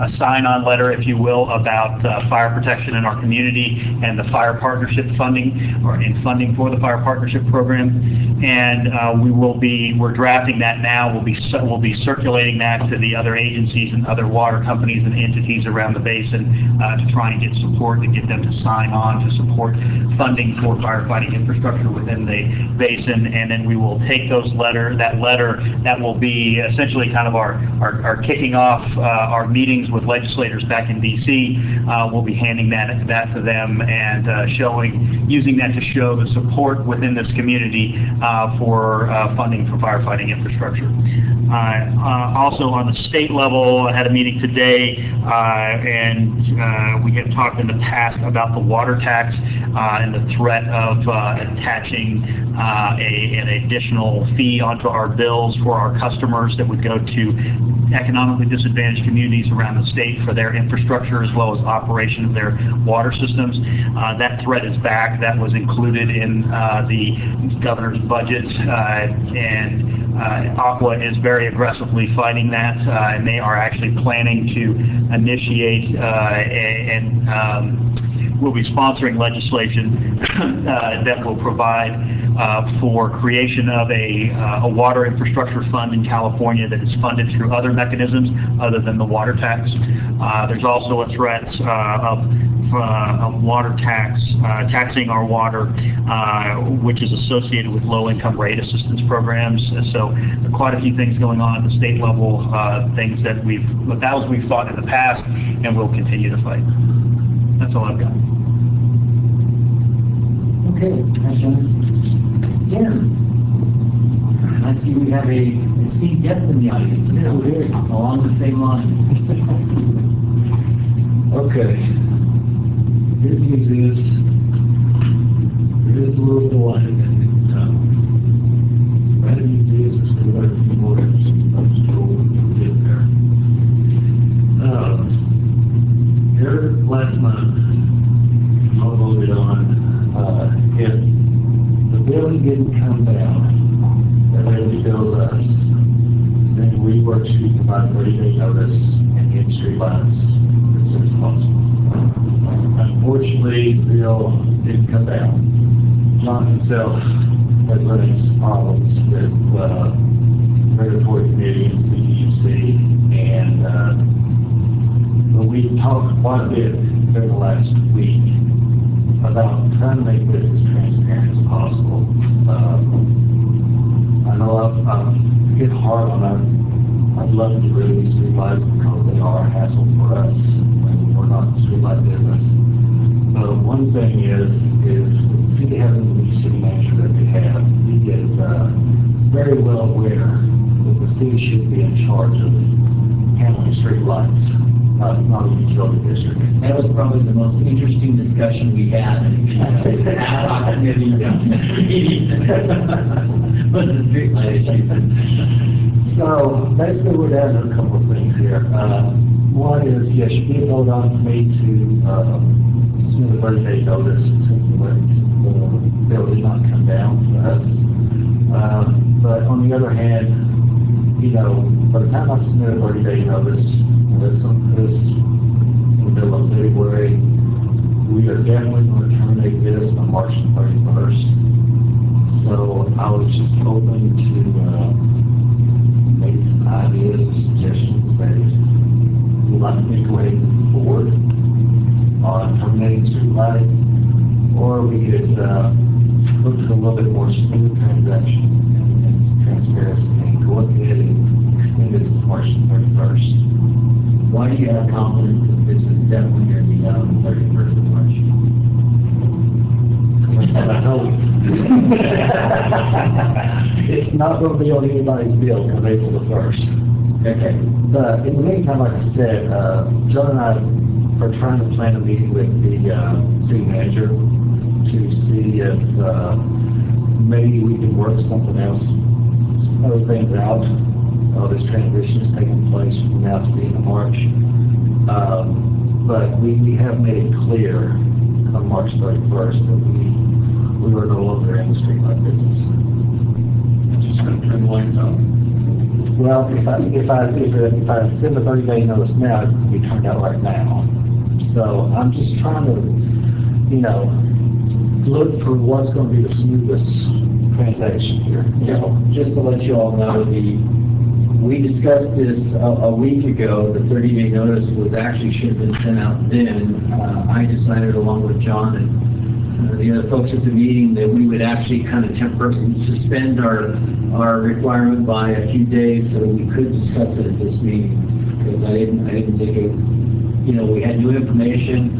sign-on letter, if you will, about fire protection in our community and the fire partnership funding, or in funding for the fire partnership program. And we're drafting that now. We'll be circulating that to the other agencies and other water companies and entities around the basin to try and get support and get them to sign on to support funding for firefighting infrastructure within the basin. And then we will take that letter that will be essentially kind of our kicking off our meetings with legislators back in DC. We'll be handing that to them and using that to show the support within this community for funding for firefighting infrastructure. Also on the state level, I had a meeting today, and we have talked in the past about the water tax and the threat of attaching an additional fee onto our bills for our customers that would go to economically disadvantaged communities around the state for their infrastructure as well as operation of their water systems. That threat is back. That was included in the governor's budget, and Aqua is very aggressively fighting that, and they are actually planning to initiate we'll be sponsoring legislation that will provide for creation of a water infrastructure fund in California that is funded through other mechanisms other than the water tax. There's also a threat of water taxing our water, which is associated with low-income rate assistance programs. So quite a few things going on at the state level, things that battles we've fought in the past and will continue to fight. That's all I've got. Okay, thanks, Shannon. Jim, I see we have a esteemed guest in the audience. So here, along the same lines. Okay. Good news is, there is a little delay in town. Bad news is, there's still quite a few more obstacles to get there. didn't come down, that everybody bills us, then we were to provide 30-day notice and get streetlights as soon as possible. Unfortunately, the bill didn't come down. John himself has run into problems with regulatory committee and CPUC, and but we talked quite a bit over the last week about trying to make this as transparent as possible. I know I've hit hard on that. I'd love to get rid of these streetlights because they are a hassle for us when we're not in the streetlight business. But one thing is the city having the new city manager that we have, he is very well aware that the city should be in charge of handling streetlights, not a utility district. That was probably the most interesting discussion we had. AD-HOC committee was the streetlight issue. So basically, we're down to a couple of things here. One is, yes, you did vote on for me to submit a 30-day notice since the bill did not come down to us. But on the other hand, you know, by the time I submit a 30-day notice, that's going to put us in the middle of February. We are definitely going to terminate this on March 31st. So I was just open to make some ideas or suggestions that if you'd like me to go ahead and move forward on terminating streetlights, or we could look at a little bit more smooth transaction and some transparency and go ahead and extend this to March 31st. Why do you have confidence that this is definitely going to be done on the 31st of March? I told you. It's not going to be on anybody's bill come April the 1st. Okay. But in the meantime, like I said, John and I are trying to plan a meeting with the city manager to see if maybe we can work something else, some other things out. This transition is taking place from now to the end of March. But we have made it clear on March 31st that we are no longer in the streetlight business. Just going to turn the lights off. Well, if I send a 30-day notice now, it's going to be turned out right now. So I'm just trying to, you know, look for what's going to be the smoothest transaction here. Just to let you all know, we discussed this a week ago. The 30-day notice was actually should have been sent out then. I decided along with John and the other folks at the meeting that we would actually kind of temporarily suspend our requirement by a few days so that we could discuss it at this meeting, because I didn't think it, you know, we had new information.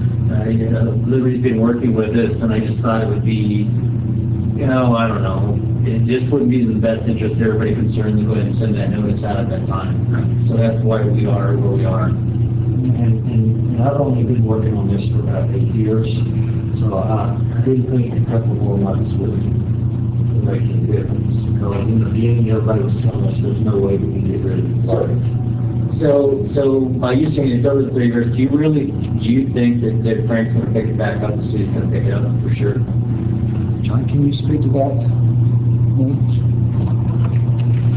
Liberty's been working with us, and I just thought it would be, you know, I don't know, it just wouldn't be in the best interest of everybody concerned to go ahead and send that notice out at that time. So that's why we are where we are. And I've only been working on this for about 8 years, so I didn't think a couple more months would make any difference, because in the beginning, everybody was telling us there's no way we can get rid of these lights. So by you saying it's over the 3 years, do you think that Frank's going to pick it back up, the city's going to pick it up for sure? John, can you speak to that?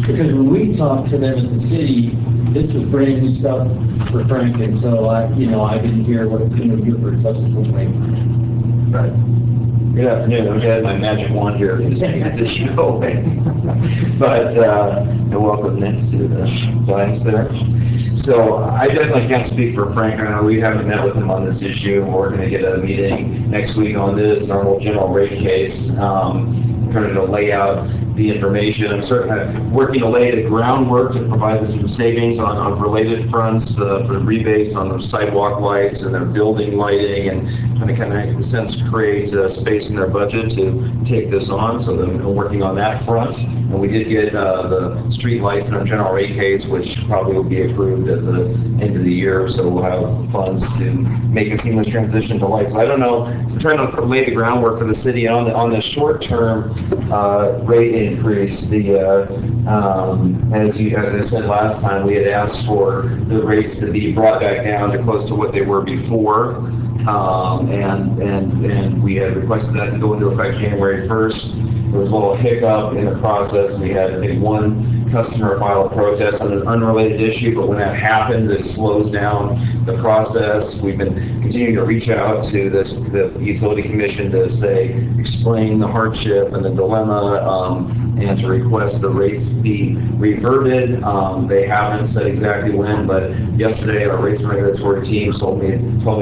Because when we talked to them at the city, this was brand new stuff for Frank, and so I didn't hear what you heard subsequently. Right. Good afternoon. I had my magic wand here to just take this issue away. But and welcome Nick to the audience there. So I definitely can't speak for Frank. I know we haven't met with him on this issue, and we're going to get a meeting next week on this normal general rate case. Trying to lay out the information. I'm certainly working to lay the groundwork to provide some savings on related fronts for rebates on those sidewalk lights and their building lighting, and kind of in a sense create space in their budget to take this on. So I'm working on that front. And we did get the street lights in our general rate case, which probably will be approved at the end of the year. So we'll have funds to make a seamless transition to lights. So I don't know. I'm trying to lay the groundwork for the city on the short-term rate increase. As I said last time, we had asked for the rates to be brought back down to close to what they were before, and we had requested that to go into effect January 1st. there was a little hiccup in the process. We had, I think, one customer file a protest on an unrelated issue, but when that happens, it slows down the process. We've been continuing to reach out to the utility commission to explain the hardship and the dilemma, and to request the rates be reverted. They haven't said exactly when, but yesterday our rates and regulatory team told me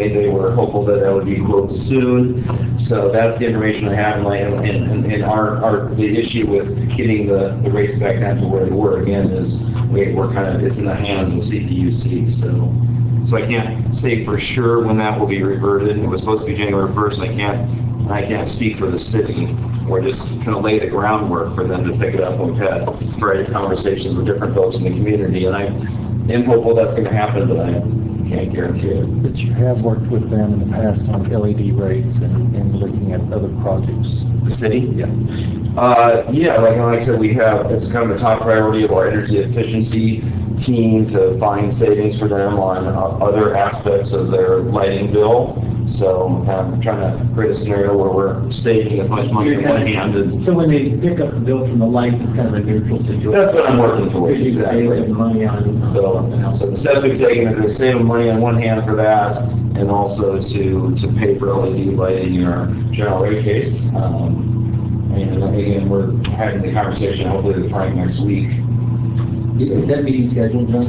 they were hopeful that would be quote soon. So that's the information I have, and the issue with getting the rates back down to where they were again is it's in the hands of CPUC. So I can't say for sure when that will be reverted. It was supposed to be January 1st. I can't speak for the city. We're just going to lay the groundwork for them to pick it up. We've had a variety of conversations with different folks in the community, and I am hopeful that's going to happen, but I can't guarantee it. But you have worked with them in the past on LED rates and looking at other projects. The city? Yeah. Yeah, like I said, it's kind of a top priority of our energy efficiency team to find savings for them on other aspects of their lighting bill. So I'm trying to create a scenario where we're saving as much money in one hand. So when they pick up the bill from the lights, it's kind of a neutral situation. That's what I'm working towards, Because you exactly. save money on something else. So the steps we've taken are to save money on one hand for that, and also to pay for LED lighting in our general rate case. And again, we're having the conversation hopefully with Frank next week. Is that meeting scheduled, John?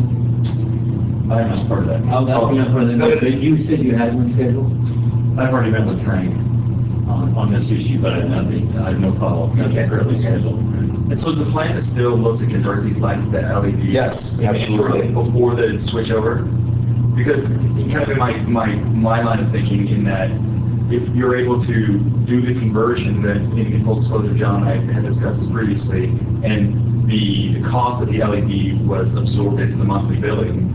I'm not part of that. Oh, that'll be not part of the meeting, but you said you had one scheduled? I've already met with Frank on this issue, but I have no follow-up. Okay. Currently scheduled. And so is the plan to still look to convert these lights to LED? Yes, absolutely. Before the switch over? Because kind of in my line of thinking in that if you're able to do the conversion, then in full disclosure, John and I had discussed this previously, and the cost of the LED was absorbed into the monthly billing,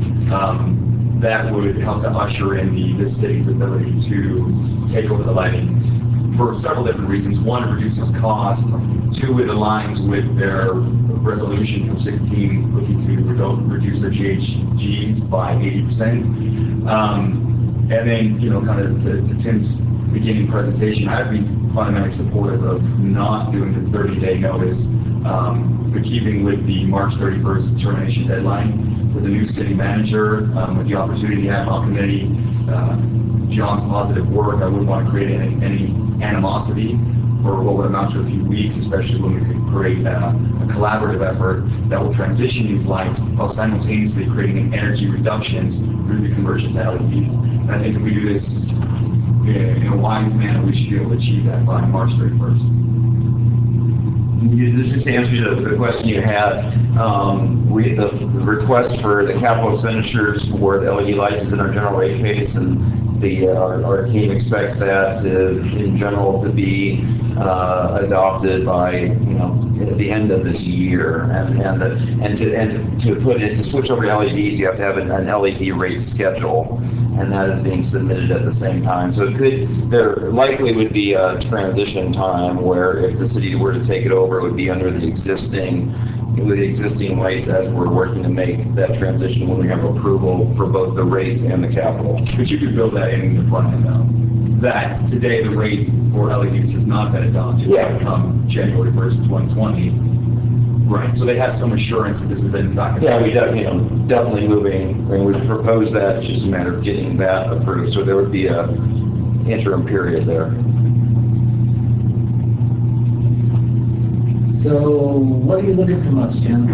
that would help to usher in the city's ability to take over the lighting for several different reasons. One, it reduces cost. Two, it aligns with their resolution from 16 looking to reduce their GHGs by 80%. And then, kind of to Tim's beginning presentation, I'd be fundamentally supportive of not doing the 30-day notice, but keeping with the March 31st termination deadline for the new city manager, with the opportunity to AD-HOC committee, John's positive work. I wouldn't want to create any animosity for what would amount to a few weeks, especially when we could create a collaborative effort that will transition these lights while simultaneously creating energy reductions through the conversion to LEDs. And I think if we do this in a wise manner, we should be able to achieve that by March 31st. Just to answer the question you had, the request for the capital expenditures for the LED lights is in our general rate case, and our team expects that in general to be adopted by at the end of this year, and to switch over to LEDs, you have to have an LED rate schedule, and that is being submitted at the same time. So there likely would be a transition time where if the city were to take it over, it would be under the existing lights as we're working to make that transition when we have approval for both the rates and the capital. But you could build that in the front end though. That today the rate for LEDs has not been adopted. Yeah. Come January 1st, 2020. Right. So they have some assurance that this is in fact. Yeah, we definitely moving. I mean, we've proposed that. It's just a matter of getting that approved. So there would be a interim period there. So what are you looking from us, Jim?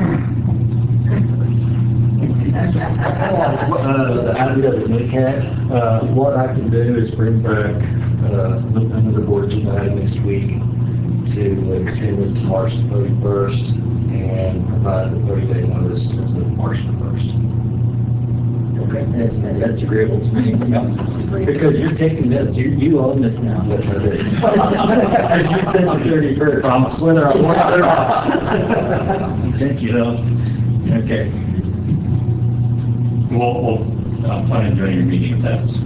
The idea that we had, what I can do is bring back, another board tonight next week to extend this to March the 31st and provide the 30-day notice as of March the 1st. Okay, that's agreeable to me. Because you're taking this, you own this now. Yes, I do. As you said the 31st. Promise. Whether I want it or not. Thank you. Okay. We'll plan on joining your meeting if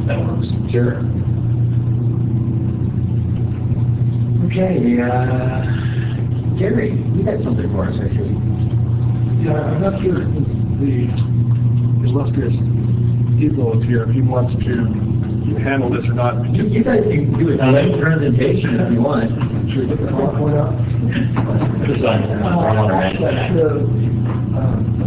that works. Sure. Okay, Gary, you got something for us, I see. Yeah, I'm not sure since the illustrious Ezo is here, if he wants to handle this or not. You guys can do a joint presentation if you want. Should we get the PowerPoint up? Just on groundwater management.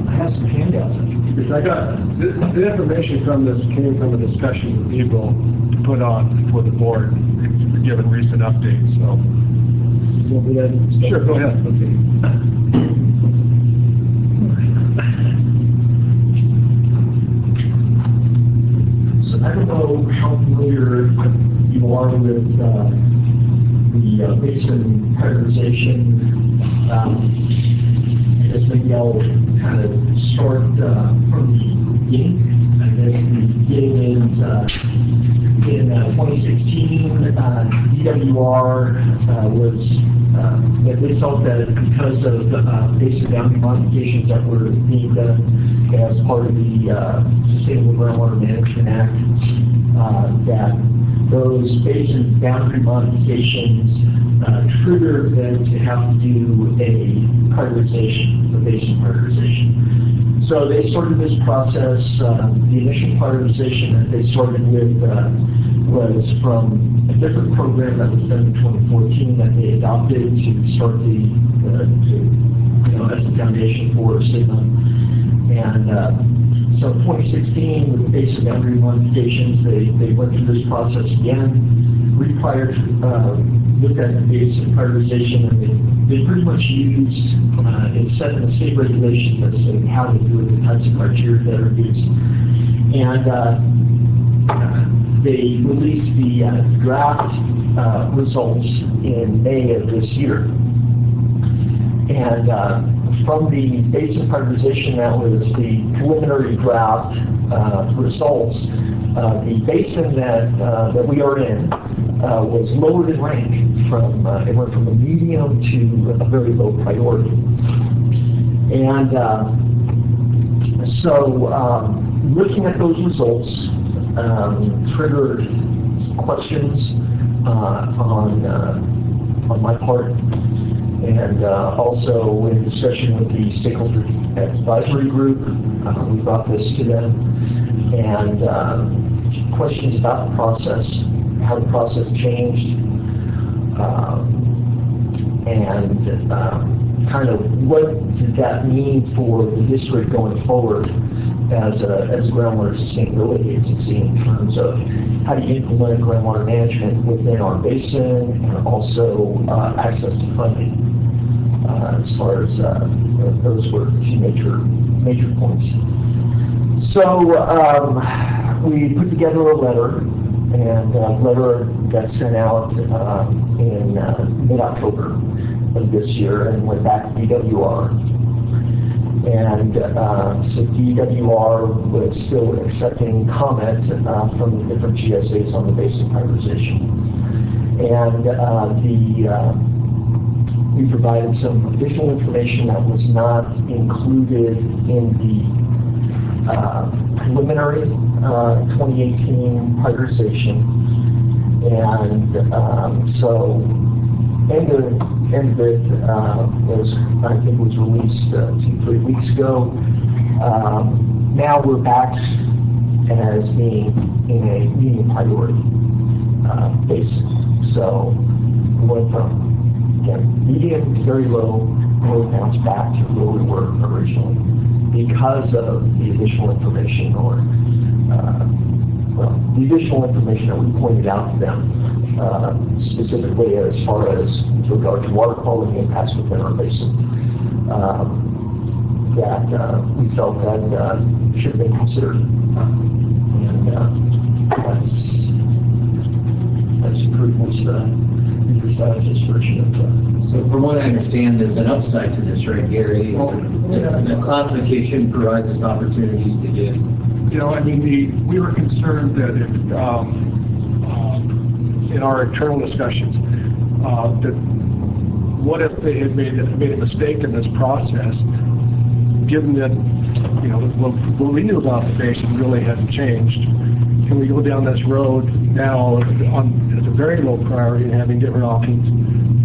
I have some handouts. Because I got, the information from this came from a discussion with Eagle to put on for the board, given recent updates, so. You want me to start? Sure, go ahead. Okay. So I don't know how familiar you are with the basin prioritization. I guess maybe I'll kind of start from the beginning. I guess the beginning is in 2016, DWR was, they felt that because of the basin boundary modifications that were being done as part of the Sustainable Groundwater Management Act, that those basin boundary modifications triggered them to have to do a prioritization, a basin prioritization. So they started this process. The initial prioritization that they started with was from a different program that was done in 2014 that they adopted to start as the foundation for SIGMA. And so in 2016, with the basin boundary modifications, they went through this process again, looked at the basin prioritization, and they pretty much used, it's set in the state regulations as to how they do it, the types of criteria that are used. And they released the draft results in May of this year. And from the basin prioritization, that was the preliminary draft results. The basin that we are in was lowered in rank. It went from a medium to a very low priority. And so looking at those results triggered questions on my part, and also in discussion with the stakeholder advisory group, we brought this to them, and questions about the process, how the process changed, and kind of what did that mean for the district going forward as a groundwater sustainability agency in terms of how do you implement groundwater management within our basin, and also access to funding. As far as those were two major points. So we put together a letter, and a letter got sent out in mid-October of this year and went back to DWR. And so DWR was still accepting comment from the different GSAs on the basin prioritization. And we provided some additional information that was not included in the preliminary 2018 prioritization. And so end of it was, I think, was released 2-3 weeks ago. Now we're back as being in a medium priority basin. So we went from, again, medium to very low, and we bounced back to where we were originally because of the additional information, or the additional information that we pointed out to them, specifically as far as with regard to water quality impacts within our basin, that we felt that should have been considered. And that's pretty much the digest version of that. So from what I understand, there's an upside to this, right, Gary? The classification provides us opportunities to get. You know, I mean, we were concerned that if, in our internal discussions, that what if they had made a mistake in this process, given that, you know, what we knew about the basin really hadn't changed. Can we go down this road now as a very low priority and having different options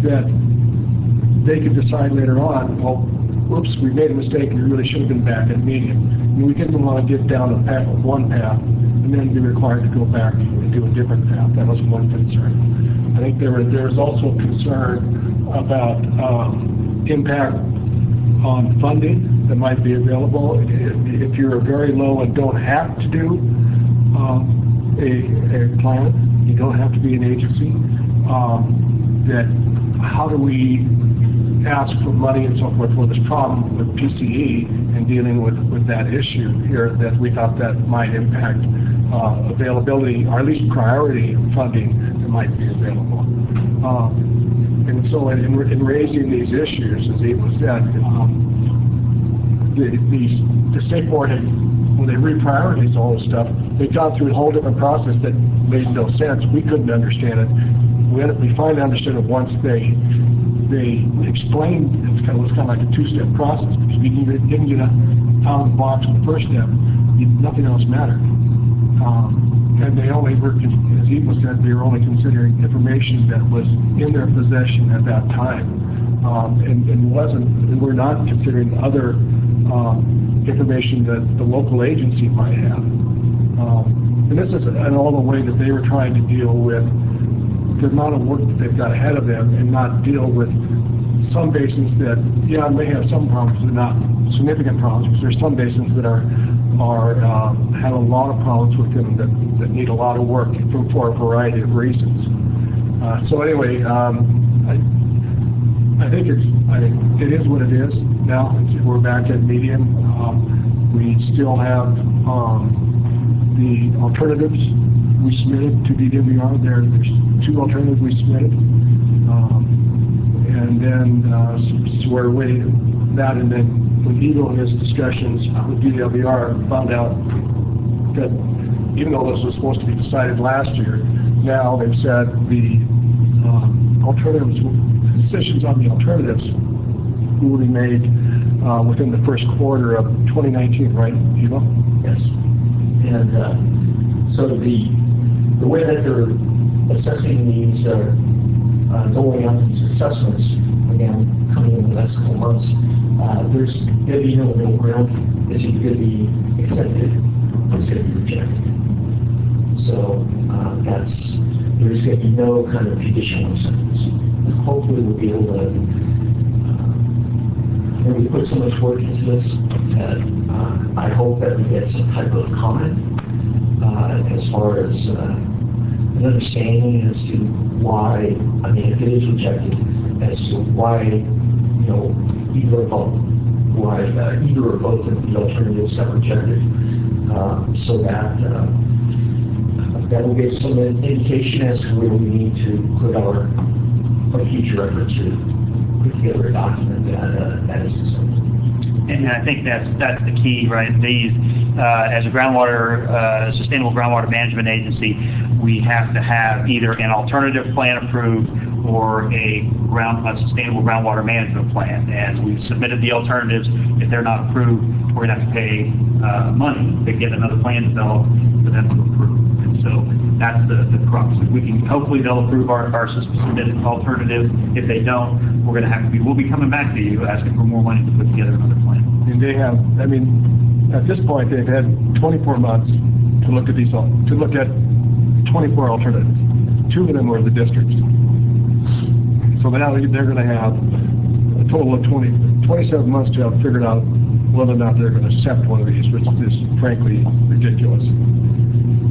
that they could decide later on, well, whoops, we made a mistake and we really should have been back at medium. And we didn't want to get down one path and then be required to go back and do a different path. That was one concern. I think there's also concern about impact on funding that might be available. If you're very low and don't have to do a plan, you don't have to be an agency, that how do we ask for money and so forth? Well, this problem with PCE and dealing with that issue here, that we thought that might impact availability, or at least priority of funding that might be available. And so in raising these issues, as Eva said, the state board had, when they reprioritized all this stuff, they'd gone through a whole different process that made no sense. We couldn't understand it. We finally understood it once they explained. It was kind of like a two-step process, because if you didn't get out of the box in the first step, nothing else mattered. And they only were, as Eva said, they were only considering information that was in their possession at that time, and we're not considering other information that the local agency might have. And this is an all the way that they were trying to deal with the amount of work that they've got ahead of them, and not deal with some basins that, may have some problems, but not significant problems, because there's some basins that have a lot of problems with them that need a lot of work for a variety of reasons. So anyway, I think it is what it is now. We're back at medium. We still have the alternatives we submitted to DWR. There's 2 alternatives we submitted, and then so we're waiting that. And then when Eagle in his discussions with DWR found out that even though this was supposed to be decided last year, now they've said the alternatives, decisions on the alternatives will be made within the first quarter of 2019, right, Eva? Yes. And so the way that they're assessing these, going out these assessments, again, coming in the next couple of months, there's going to be no middle ground. It's either going to be accepted or it's going to be rejected. So there's going to be no kind of conditional acceptance. Hopefully we'll be able to, we put so much work into this that I hope that we get some type of comment as far as an understanding as to why, if it is rejected, as to why, either or both of the alternatives got rejected, so that will give some indication as to where we need to put our future effort to put together a document that is acceptable. And I think that's the key, right? These, as a sustainable groundwater management agency, we have to have either an alternative plan approved or a sustainable groundwater management plan. And we've submitted the alternatives. If they're not approved, we're going to have to pay money to get another plan developed for them to approve. And so that's the crux. Hopefully they'll approve our submitted alternative. If they don't, we'll be coming back to you asking for more money to put together another plan. And they have, at this point, they've had 24 months to look at 24 alternatives. 2 of them were the districts. So now they're going to have a total of 27 months to have figured out whether or not they're going to accept one of these, which is frankly ridiculous.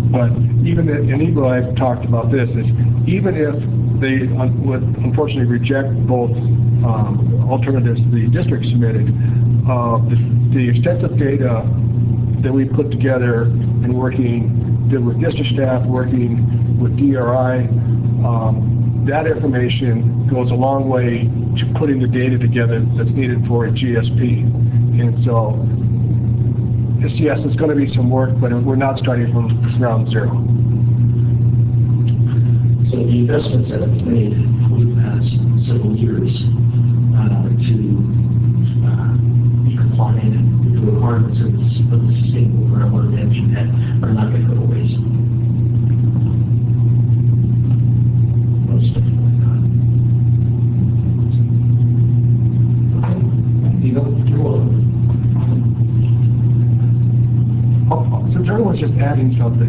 But even, and Eva and I have talked about this, is even if they would unfortunately reject both alternatives the district submitted, the extensive data that we put together and did with district staff, working with DRI, that information goes a long way to putting the data together that's needed for a GSP. And so, yes, it's going to be some work, but we're not starting from ground zero. So the investments that have been made over the past several years to be compliant with the requirements of the Sustainable Groundwater Management Act are not going to go to waste. Most of them are not. since everyone's just adding something.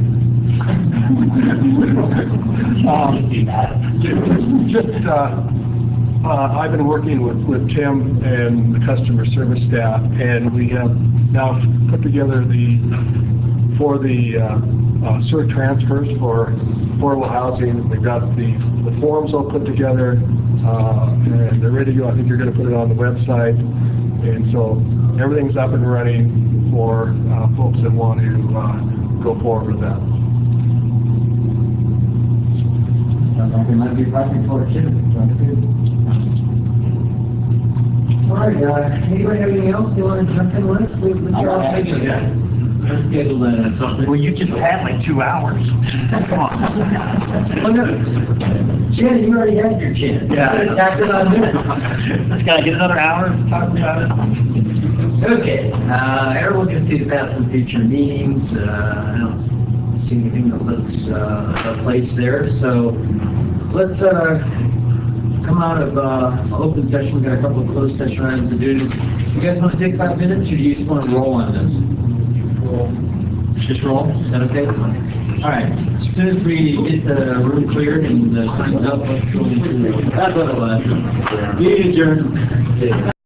I've been working with Tim and the customer service staff, and we have now put together for the sewer transfers for affordable housing. We've got the forms all put together, and they're ready to go. I think you're going to put it on the website. And so everything's up and running for folks that want to go forward with that. Sounds like there might be a project for it too. Sounds good. All right, anybody have anything else you want to jump in with? Let's schedule that or something. Well, you just had like 2 hours. Come on. Oh, no. Jen, you already had your chance. Yeah. Tack it on there. Let's gotta get another hour to talk about it. Okay, everyone can see the past and future meetings. I don't see anything that looks a place there. So let's come out of open session. We've got a couple of closed session items to do. You guys want to take 5 minutes, or do you just want to roll on this? Just roll? Is that okay? All right. As soon as we get the room cleared and the signs up, let's go into. That's what it was. Meeting adjourned.